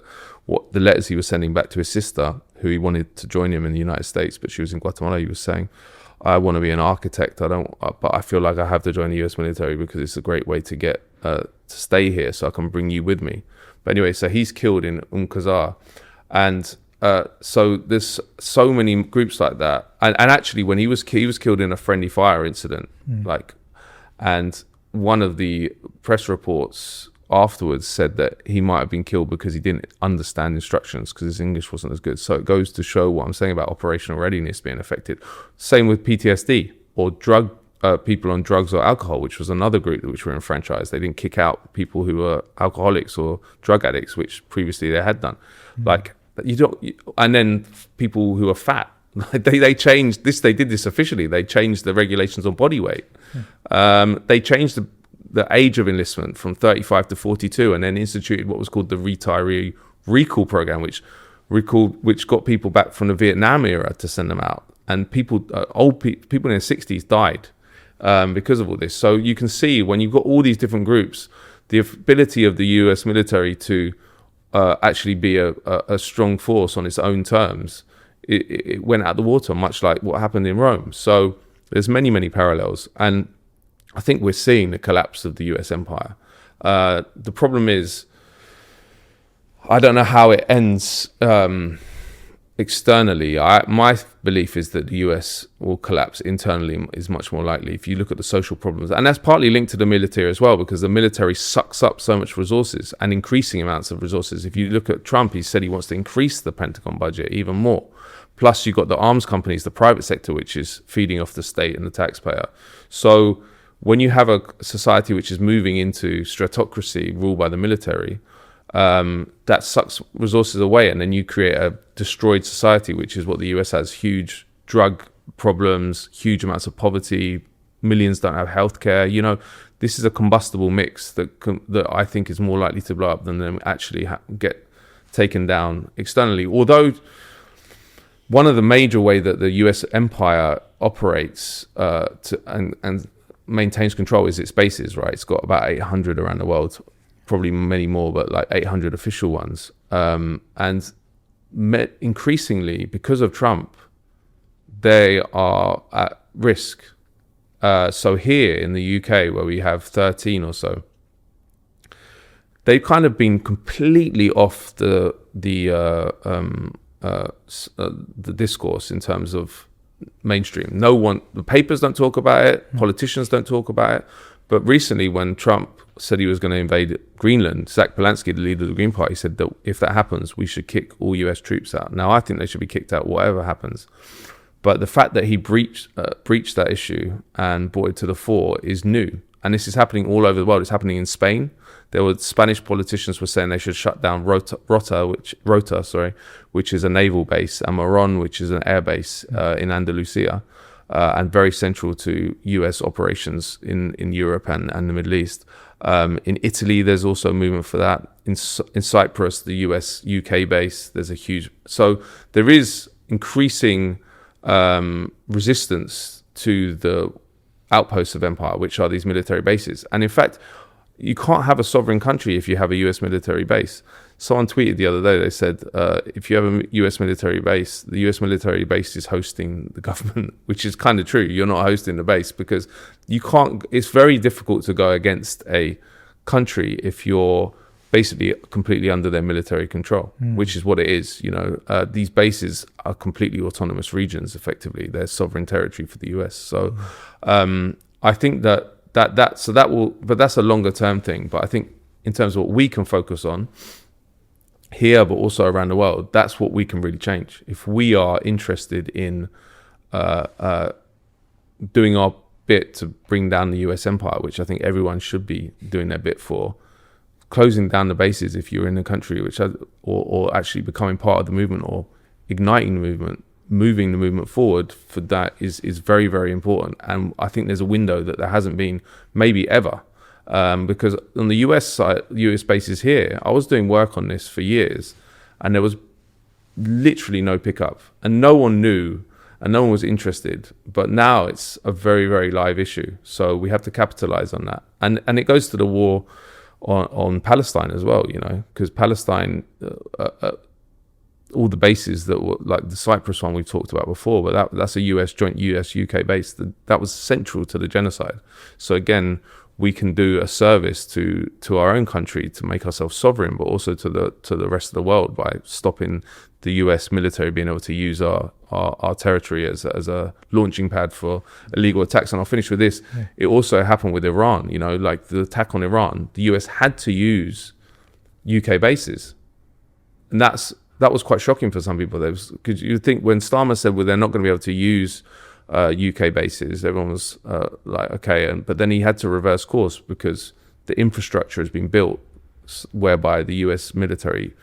what the letters he was sending back to his sister, who he wanted to join him in the United States, but she was in Guatemala, he was saying, I want to be an architect. But I feel like I have to join the US military because it's a great way to get to stay here, so I can bring you with me. But anyway, so he's killed in Kazar, and so there's so many groups like that. And actually, when he was killed in a friendly fire incident, and one of the press reports afterwards said that he might have been killed because he didn't understand instructions because his English wasn't as good. So it goes to show what I'm saying about operational readiness being affected. Same with PTSD or people on drugs or alcohol, which was another group which were enfranchised. They didn't kick out people who were alcoholics or drug addicts, which previously they had done. And then people who are fat, they changed this. They did this officially. They changed the regulations on body weight. They changed the age of enlistment from 35 to 42, and then instituted what was called the retiree recall program, which got people back from the Vietnam era to send them out. And people in their 60s died because of all this. So you can see when you've got all these different groups, the ability of the US military to actually be a strong force on its own terms, it went out the water, much like what happened in Rome. So there's many, many parallels. And I think we're seeing the collapse of the US empire. The problem is, I don't know how it ends externally. My belief is that the US will collapse internally is much more likely if you look at the social problems. And that's partly linked to the military as well, because the military sucks up so much resources and increasing amounts of resources. If you look at Trump, he said he wants to increase the Pentagon budget even more. Plus, you've got the arms companies, the private sector, which is feeding off the state and the taxpayer. So when you have a society which is moving into stratocracy ruled by the military, that sucks resources away, and then you create a destroyed society, which is what the US has: huge drug problems, huge amounts of poverty, millions don't have healthcare. This is a combustible mix that I think is more likely to blow up than them actually get taken down externally. Although one of the major way that the US empire operates and maintains control is its bases, right? It's got about 800 around the world, probably many more, but like 800 official ones. And increasingly, because of Trump, they are at risk. So here in the UK, where we have 13 or so, they've kind of been completely off the discourse in terms of mainstream. The papers don't talk about it, politicians don't talk about it. But recently, when Trump said he was going to invade Greenland, Zach Polanski, the leader of the Green Party, said that if that happens, we should kick all US troops out. Now, I think they should be kicked out whatever happens. But the fact that he breached that issue and brought it to the fore is new. And this is happening all over the world. It's happening in Spain. There were Spanish politicians were saying they should shut down Rota, which is a naval base, and Moron, which is an air base in Andalusia, and very central to US operations in Europe and the Middle East. In Italy, there's also a movement for that. In Cyprus, the US-UK base, there's a huge... So there is increasing resistance to the outposts of empire, which are these military bases. And in fact, you can't have a sovereign country if you have a US military base. Someone tweeted the other day, they said, if you have a US military base, the US military base is hosting the government, which is kind of true. You're not hosting the base because you can't, it's very difficult to go against a country if you're basically completely under their military control, which is what it is. You know, these bases are completely autonomous regions, effectively. They're sovereign territory for the US. So I think but that's a longer term thing. But I think in terms of what we can focus on here, but also around the world, that's what we can really change. If we are interested in doing our bit to bring down the US empire, which I think everyone should be doing their bit for, closing down the bases if you're in a country which or actually becoming part of the movement or igniting the movement, moving the movement forward for that is very, very important. And I think there's a window that there hasn't been maybe ever. Because on the US side, US bases here, I was doing work on this for years and there was literally no pickup and no one knew and no one was interested. But now it's a very, very live issue. So we have to capitalize on that. And it goes to the war on Palestine as well, you know, because Palestine, all the bases that were like the Cyprus one we talked about before, but that's a joint US-UK base that was central to the genocide. So again, we can do a service to our own country to make ourselves sovereign, but also to the rest of the world by stopping the US military being able to use our territory as a launching pad for illegal attacks. And I'll finish with this. Yeah. It also happened with Iran, you know, like the attack on Iran, the US had to use UK bases. And that was quite shocking for some people. Because you think when Starmer said, well, they're not going to be able to use UK bases, everyone was like, okay. But then he had to reverse course because the infrastructure has been built whereby the US military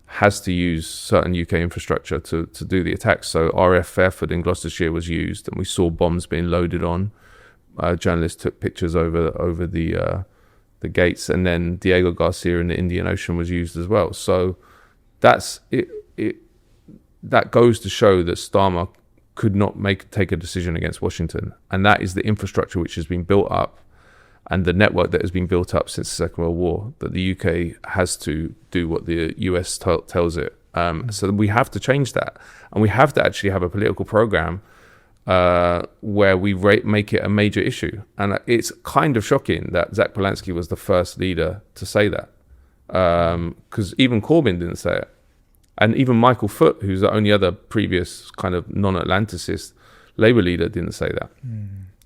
has to use certain UK infrastructure to do the attacks. So RAF Fairford in Gloucestershire was used and we saw bombs being loaded on. Journalists took pictures over the gates, and then Diego Garcia in the Indian Ocean was used as well. So that's it. That goes to show that Starmer could not take a decision against Washington, and that is the infrastructure which has been built up and the network that has been built up since the Second World War, that the UK has to do what the US tells it. So we have to change that, and we have to actually have a political program where we make it a major issue. And it's kind of shocking that Zach Polanski was the first leader to say that, because even Corbyn didn't say it. And even Michael Foot, who's the only other previous kind of non-Atlanticist Labour leader, didn't say that.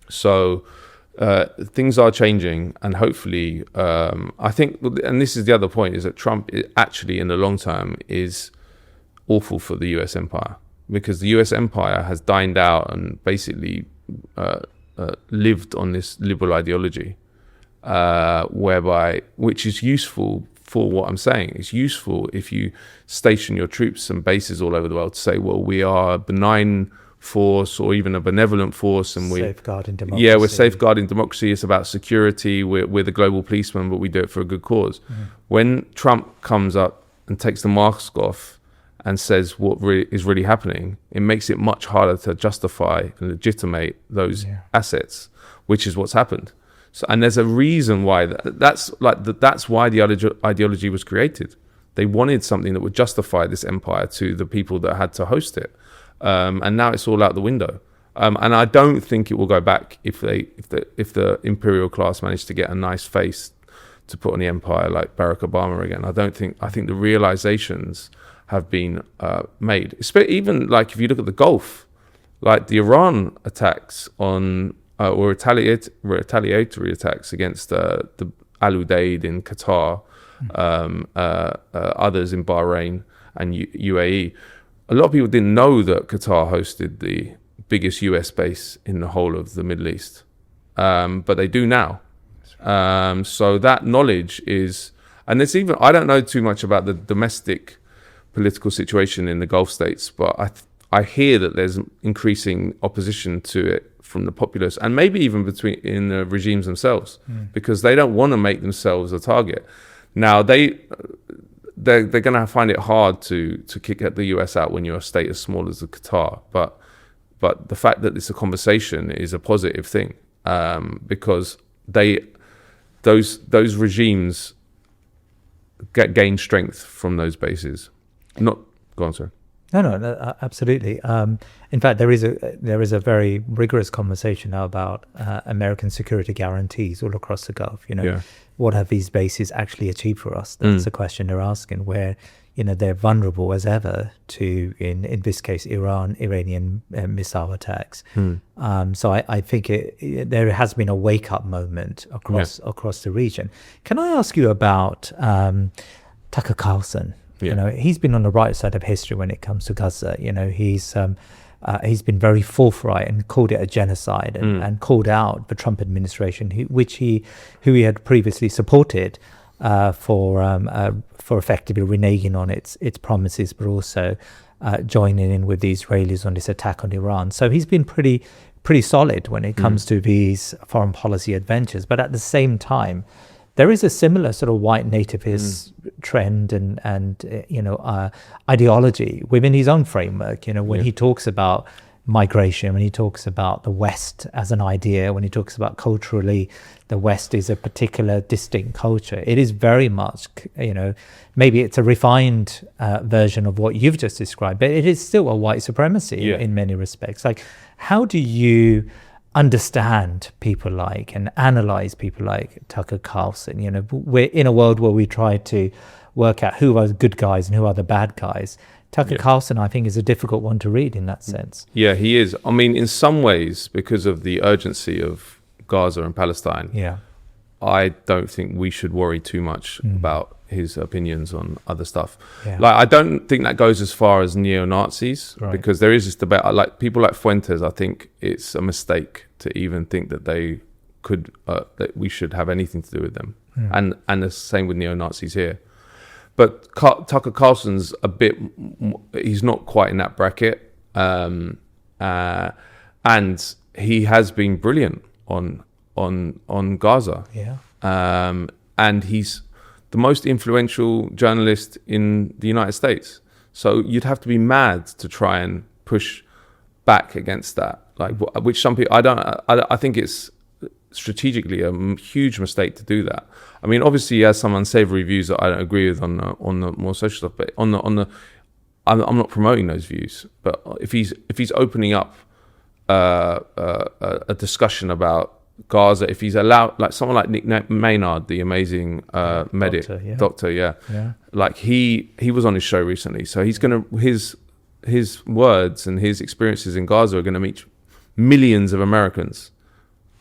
So things are changing, and hopefully, I think, and this is the other point, is that Trump actually, in the long term, is awful for the US empire, because the US empire has dined out and basically lived on this liberal ideology, which is useful for what I'm saying. It's useful if you station your troops and bases all over the world to say, well, we are a benign force or even a benevolent force, and we're safeguarding democracy. Yeah, we're safeguarding democracy. It's about security. We're the global policeman, but we do it for a good cause. When Trump comes up and takes the mask off and says what is really happening, it makes it much harder to justify and legitimate those assets, which is what's happened. So, and there's a reason why that's why the ideology was created. They wanted something that would justify this empire to the people that had to host it, and now it's all out the window. And I don't think it will go back if the imperial class managed to get a nice face to put on the empire like Barack Obama again. I think the realizations have been made. Even like if you look at the Gulf, like the Iran attacks on. Or retaliatory attacks against the Al Udeid in Qatar, others in Bahrain and UAE. A lot of people didn't know that Qatar hosted the biggest US base in the whole of the Middle East, but they do now. So that knowledge is, and it's even, I don't know too much about the domestic political situation in the Gulf states, but I hear that there's increasing opposition to it from the populace, and maybe even in the regimes themselves, because they don't want to make themselves a target. Now they're going to find it hard to kick the US out when you're a state as small as Qatar, but the fact that it's a conversation is a positive thing, because those regimes gain strength from those bases. Go on, sir. No, absolutely. In fact, there is a very rigorous conversation now about American security guarantees all across the Gulf. What have these bases actually achieved for us? That's the question they're asking. Where they're vulnerable as ever to, in this case, Iranian missile attacks. So I think there has been a wake up moment across the region. Can I ask you about Tucker Carlson? He's been on the right side of history when it comes to Gaza. He's been very forthright and called it a genocide and called out the Trump administration, who he had previously supported for effectively reneging on its promises, but also joining in with the Israelis on this attack on Iran. So he's been pretty solid when it comes to these foreign policy adventures. But at the same time, there is a similar sort of white nativist trend and ideology within his own framework. When he talks about migration, when he talks about the West as an idea, when he talks about culturally, the West is a particular distinct culture. It is very much, maybe it's a refined version of what you've just described, but it is still a white supremacy in many respects. Like, how do you understand people like and analyze people like Tucker Carlson? We're in a world where we try to work out who are the good guys and who are the bad guys. Tucker Carlson, I think, is a difficult one to read in that sense. Yeah, he is. I mean, in some ways, because of the urgency of Gaza and Palestine, I don't think we should worry too much about his opinions on other stuff. Like, I don't think that goes as far as neo-Nazis, because there is this debate. Like people like Fuentes, I think it's a mistake to even think that they could that we should have anything to do with them, and the same with neo-Nazis here. But Tucker Carlson's a bit, he's not quite in that bracket. And he has been brilliant on Gaza. And he's the most influential journalist in the United States. So you'd have to be mad to try and push back against that. Like, which some people, I think it's strategically a huge mistake to do that. I mean, obviously he has some unsavory views that I don't agree with on the more social stuff, but I'm not promoting those views. But if he's opening up a discussion about Gaza, if he's allowed, like someone like Nick Maynard, the amazing doctor, like he was on his show recently, so he's gonna his words and his experiences in Gaza are gonna reach millions of Americans.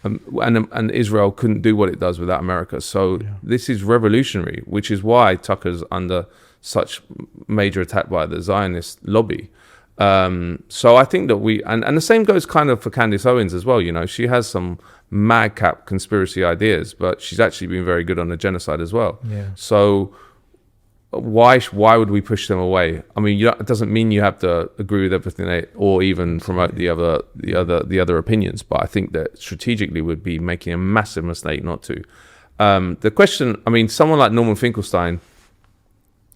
And Israel couldn't do what it does without America. So this is revolutionary, which is why Tucker's under such major attack by the Zionist lobby. So I think that and the same goes kind of for Candace Owens as well. She has some madcap conspiracy ideas, but she's actually been very good on the genocide as well. So why would we push them away? I mean, it doesn't mean you have to agree with everything or even promote the other opinions, but I think that strategically would be making a massive mistake not to. The question, I mean, someone like Norman Finkelstein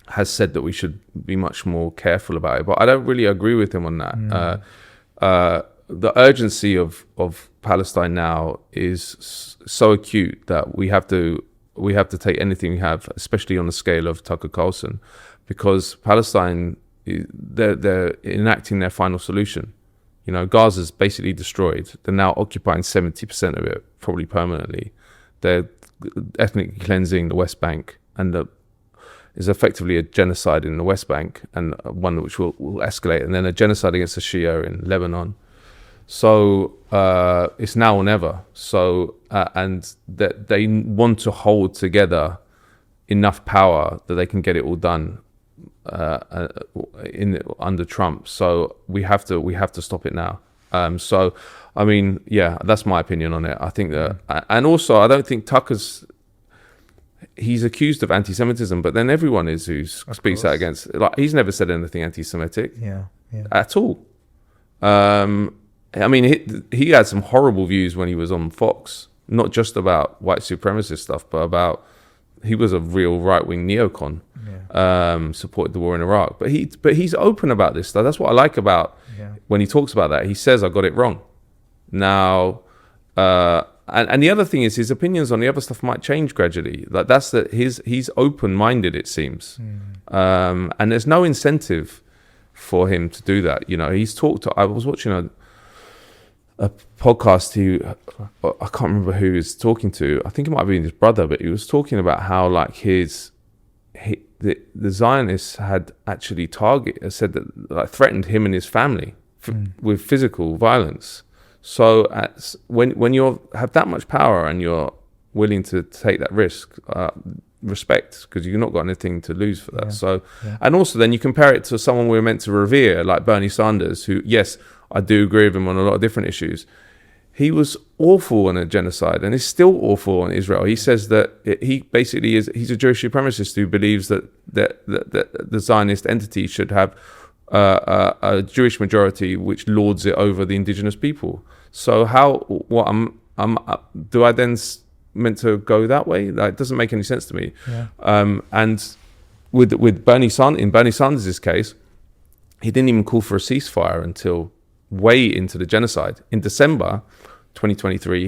has said that we should be much more careful about it, but I don't really agree with him on that. The urgency of Palestine now is so acute that we have to take anything we have, especially on the scale of Tucker Carlson, because Palestine, they're enacting their final solution. Gaza's basically destroyed. They're now occupying 70% of it, probably permanently. They're ethnically cleansing the West Bank, and is effectively a genocide in the West Bank, and one which will escalate, and then a genocide against the Shia in Lebanon. So it's now or never. So and that they want to hold together enough power that they can get it all done under Trump. So we have to stop it now. So I mean, that's my opinion on it. I think that, and also I don't think he's accused of anti-Semitism, but then everyone is who speaks out against. Like, he's never said anything anti-Semitic at all. I mean, he had some horrible views when he was on Fox, not just about white supremacist stuff, but about, he was a real right-wing neocon, supported the war in Iraq. But he's open about this stuff. That's what I like about when he talks about that. He says, I got it wrong. Now, and the other thing is his opinions on the other stuff might change gradually. Like that's that he's open-minded, it seems. And there's no incentive for him to do that. You know, I was watching a podcast, I can't remember who he was talking to. I think it might have been his brother, but he was talking about how like the Zionists had actually said that, like, threatened him and his family with physical violence. So when you have that much power and you're willing to take that risk, respect, because you've not got anything to lose for that. And also then you compare it to someone we're meant to revere, like Bernie Sanders, who, yes, I do agree with him on a lot of different issues. He was awful on a genocide and is still awful on Israel. He says that he's a Jewish supremacist who believes that the Zionist entity should have a Jewish majority which lords it over the indigenous people. So do I then meant to go that way? That doesn't make any sense to me. And with Bernie Sanders' case, he didn't even call for a ceasefire until way into the genocide. In December 2023,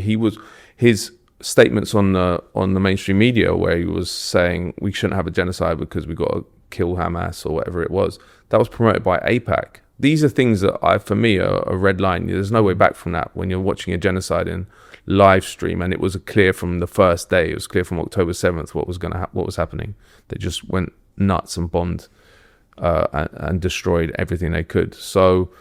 his statements on the mainstream media where he was saying we shouldn't have a genocide because we got to kill Hamas or whatever it was, that was promoted by AIPAC. These are things that for me are a red line. There's no way back from that when you're watching a genocide in live stream, and it was clear from the first day, it was clear from October 7th what was happening. They just went nuts and bombed and destroyed everything they could. So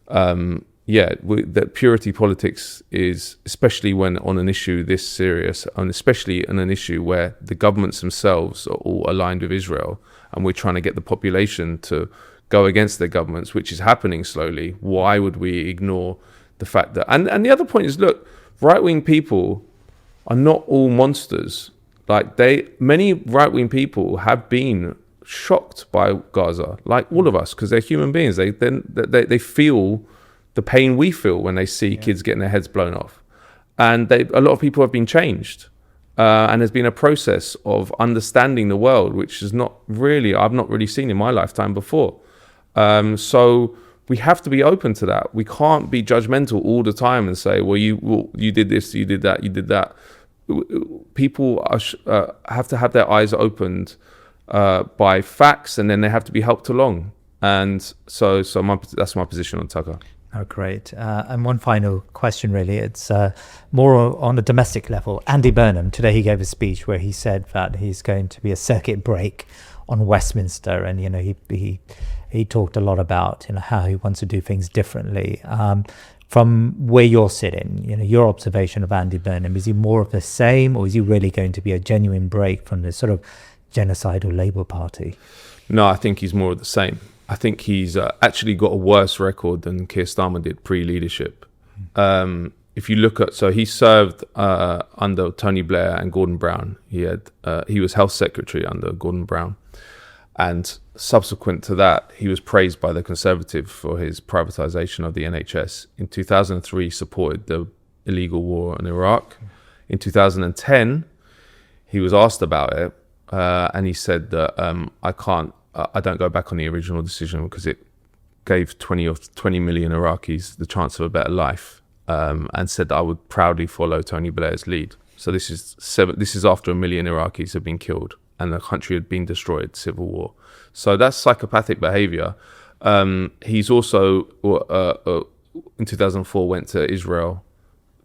that purity politics is, especially when on an issue this serious, and especially on an issue where the governments themselves are all aligned with Israel, and we're trying to get the population to go against their governments, which is happening slowly. Why would we ignore the fact that... And the other point is, look, right-wing people are not all monsters. Like many right-wing people have been shocked by Gaza, like all of us, because they're human beings. They feel the pain we feel when they see kids getting their heads blown off. And a lot of people have been changed. And there's been a process of understanding the world, which is I've not really seen in my lifetime before. So we have to be open to that. We can't be judgmental all the time and say, well, you did this, you did that, you did that. People have to have their eyes opened by facts, and then they have to be helped along. And so that's my position on Tucker. Oh, great. And one final question, really. It's more on a domestic level. Andy Burnham, today he gave a speech where he said that he's going to be a circuit break on Westminster. And, he talked a lot about, how he wants to do things differently. From where you're sitting, your observation of Andy Burnham, is he more of the same, or is he really going to be a genuine break from this sort of genocidal Labour Party? No, I think he's more of the same. I think he's actually got a worse record than Keir Starmer did pre-leadership. If you look at, so he served under Tony Blair and Gordon Brown. He was health secretary under Gordon Brown, and subsequent to that, he was praised by the Conservative for his privatisation of the NHS. In 2003, supported the illegal war in Iraq. In 2010, he was asked about it, and he said that I don't go back on the original decision because it gave 20 million Iraqis the chance of a better life, and said that I would proudly follow Tony Blair's lead. So this is after 1 million Iraqis have been killed and the country had been destroyed, civil war. So that's psychopathic behavior. He's also, in 2004, went to Israel,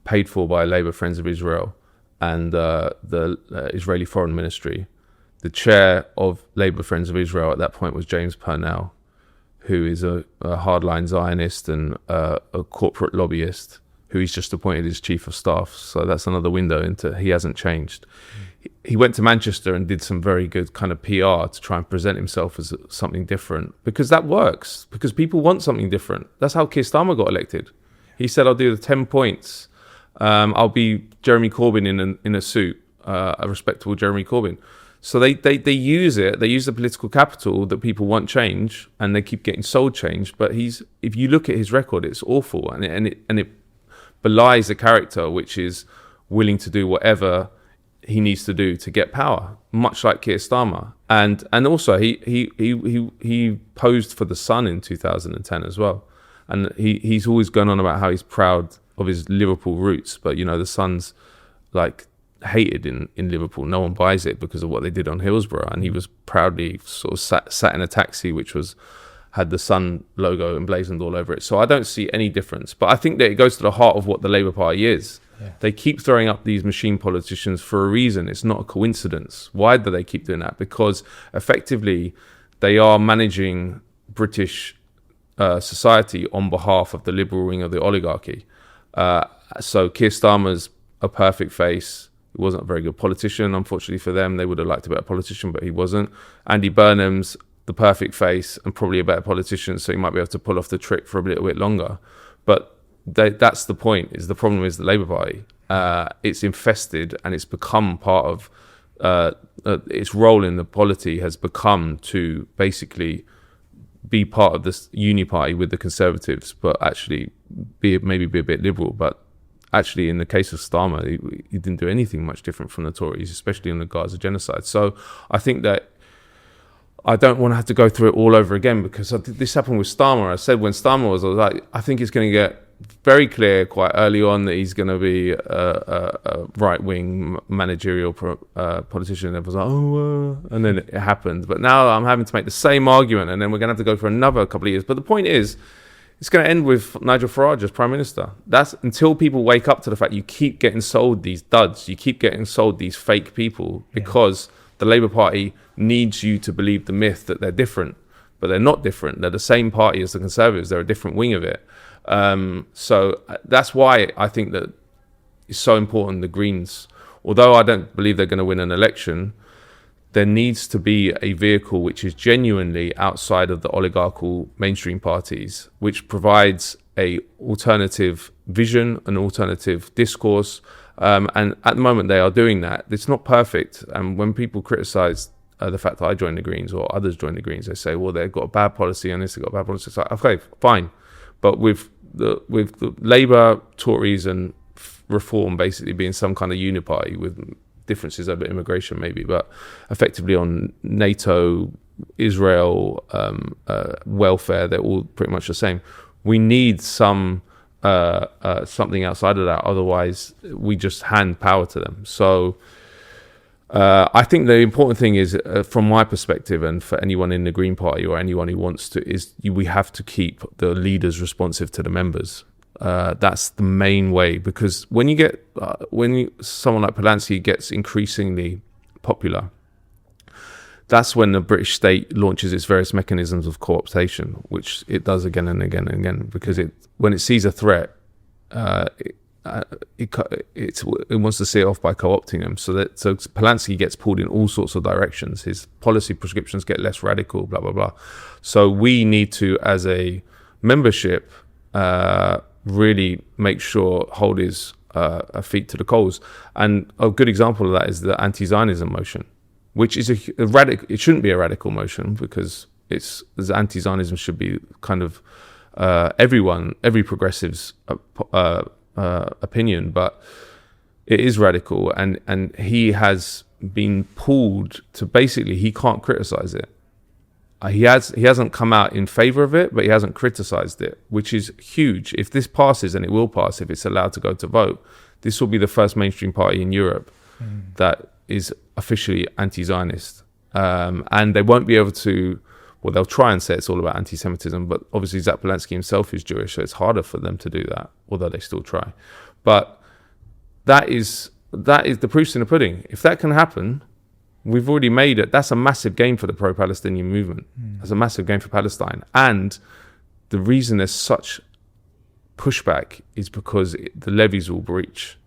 paid for by Labour Friends of Israel and the Israeli Foreign Ministry. The chair of Labour Friends of Israel at that point was James Purnell, who is a hardline Zionist and a corporate lobbyist who he's just appointed as chief of staff. So that's another window into he hasn't changed. He went to Manchester and did some very good kind of PR to try and present himself as something different, because that works, because people want something different. That's how Keir Starmer got elected. He said, I'll do the 10 points. I'll be Jeremy Corbyn in a suit, a respectable Jeremy Corbyn. So they use it. They use the political capital that people want change, and they keep getting sold change. But if you look at his record, it's awful, and it belies a character which is willing to do whatever he needs to do to get power, much like Keir Starmer. And also he posed for The Sun in 2010 as well, and he's always gone on about how he's proud of his Liverpool roots, but The Sun's like hated in Liverpool. No one buys it because of what they did on Hillsborough, and he was proudly sort of sat in a taxi which had the Sun logo emblazoned all over it. So I don't see any difference, but I think that it goes to the heart of what the Labour Party is. Yeah. They keep throwing up these machine politicians for a reason. It's not a coincidence. Why do they keep doing that? Because effectively they are managing British society on behalf of the liberal wing of the oligarchy. So Keir Starmer's a perfect face. He wasn't a very good politician, unfortunately for them. They would have liked a better politician, but he wasn't. Andy Burnham's the perfect face and probably a better politician, so he might be able to pull off the trick for a little bit longer. But that's the point. The problem is the Labour Party. It's infested, and it's become part of its role in the polity has become to basically be part of this uni party with the Conservatives, but actually maybe be a bit liberal. But actually, in the case of Starmer, he didn't do anything much different from the Tories, especially in the Gaza genocide. So I think that I don't want to have to go through it all over again, because this happened with Starmer. I said when Starmer was like, I think it's going to get very clear quite early on that he's going to be a right-wing managerial politician. And it was like, and then it happened. But now I'm having to make the same argument, and then we're going to have to go for another couple of years. But the point is, it's going to end with Nigel Farage as Prime Minister. That's until people wake up to the fact you keep getting sold these duds, you keep getting sold these fake people, because the Labour Party needs you to believe the myth that they're different. But they're not different. They're the same party as the Conservatives. They're a different wing of it. So that's why I think that it's so important the Greens, although I don't believe they're going to win an election, there needs to be a vehicle which is genuinely outside of the oligarchical mainstream parties, which provides a alternative vision, an alternative discourse. And at the moment they are doing that. It's not perfect. And when people criticize the fact that I joined the Greens or others joined the Greens, they say, well, they've got a bad policy on this, they've got a bad policy. It's like, okay, fine. But with the Labour, Tories and Reform basically being some kind of uniparty with differences over immigration maybe, but effectively on NATO, Israel, welfare, they're all pretty much the same. We need something outside of that. Otherwise, we just hand power to them. So I think the important thing is, from my perspective, and for anyone in the Green Party or anyone who wants to, we have to keep the leaders responsive to the members. That's the main way, because when someone like Polanski gets increasingly popular, that's when the British state launches its various mechanisms of co-optation, which it does again and again and again, because when it sees a threat, it wants to see it off by co-opting them. So Polanski gets pulled in all sorts of directions. His policy prescriptions get less radical, blah, blah, blah. So we need to, as a membership, really make sure, hold his feet to the coals. And a good example of that is the anti-Zionism motion, which is a radical. It shouldn't be a radical motion, because anti-Zionism should be kind of every progressive's opinion, but it is radical, and he has been pulled to basically he can't criticize it. He hasn't come out in favor of it, but he hasn't criticized it, which is huge. If this passes, and it will pass if it's allowed to go to vote, this will be the first mainstream party in Europe that is officially anti-Zionist, and they won't be able to. Well, they'll try and say it's all about anti-Semitism, but obviously Zach Polanski himself is Jewish, so it's harder for them to do that, although they still try. But that is the proof's in the pudding. If that can happen, we've already made it. That's a massive gain for the pro-Palestinian movement. That's a massive gain for Palestine. And the reason there's such pushback is because the levees will breach.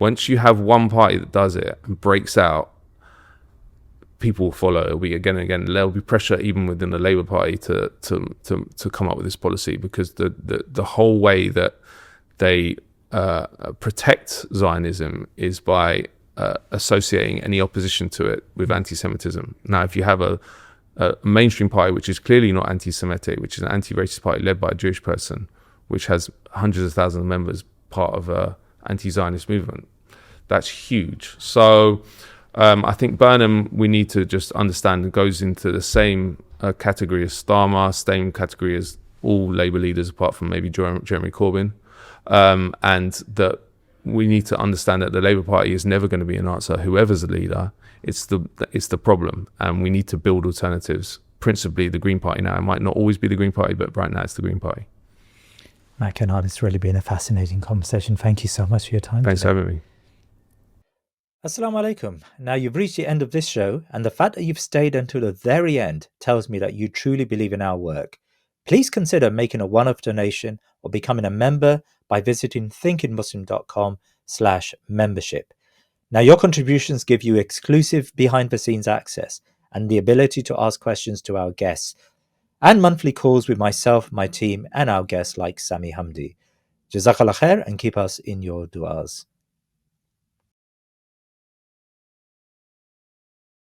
Once you have one party that does it and breaks out, people will follow. It'll be again and again. There'll be pressure even within the Labour Party to come up with this policy, because the whole way that they protect Zionism is by associating any opposition to it with anti-Semitism. Now, if you have a mainstream party which is clearly not anti-Semitic, which is an anti-racist party led by a Jewish person, which has hundreds of thousands of members, part of a anti-Zionist movement, that's huge. So I think Burnham, we need to just understand, goes into the same category as Starmer, same category as all Labour leaders apart from maybe Jeremy Corbyn, and that we need to understand that the Labour Party is never going to be an answer. Whoever's the leader, it's the problem, and we need to build alternatives. Principally, the Green Party now. It might not always be the Green Party, but right now it's the Green Party. Matt Kennard, it's really been a fascinating conversation. Thank you so much for your time. Thanks today. for having me. Assalamu alaikum. Now you've reached the end of this show, and the fact that you've stayed until the very end tells me that you truly believe in our work. Please consider making a one-off donation or becoming a member by visiting thinkingmuslim.com/membership. Now your contributions give you exclusive behind-the-scenes access and the ability to ask questions to our guests, and monthly calls with myself, my team, and our guests like Sami Hamdi. Jazakallah khair, and keep us in your du'as.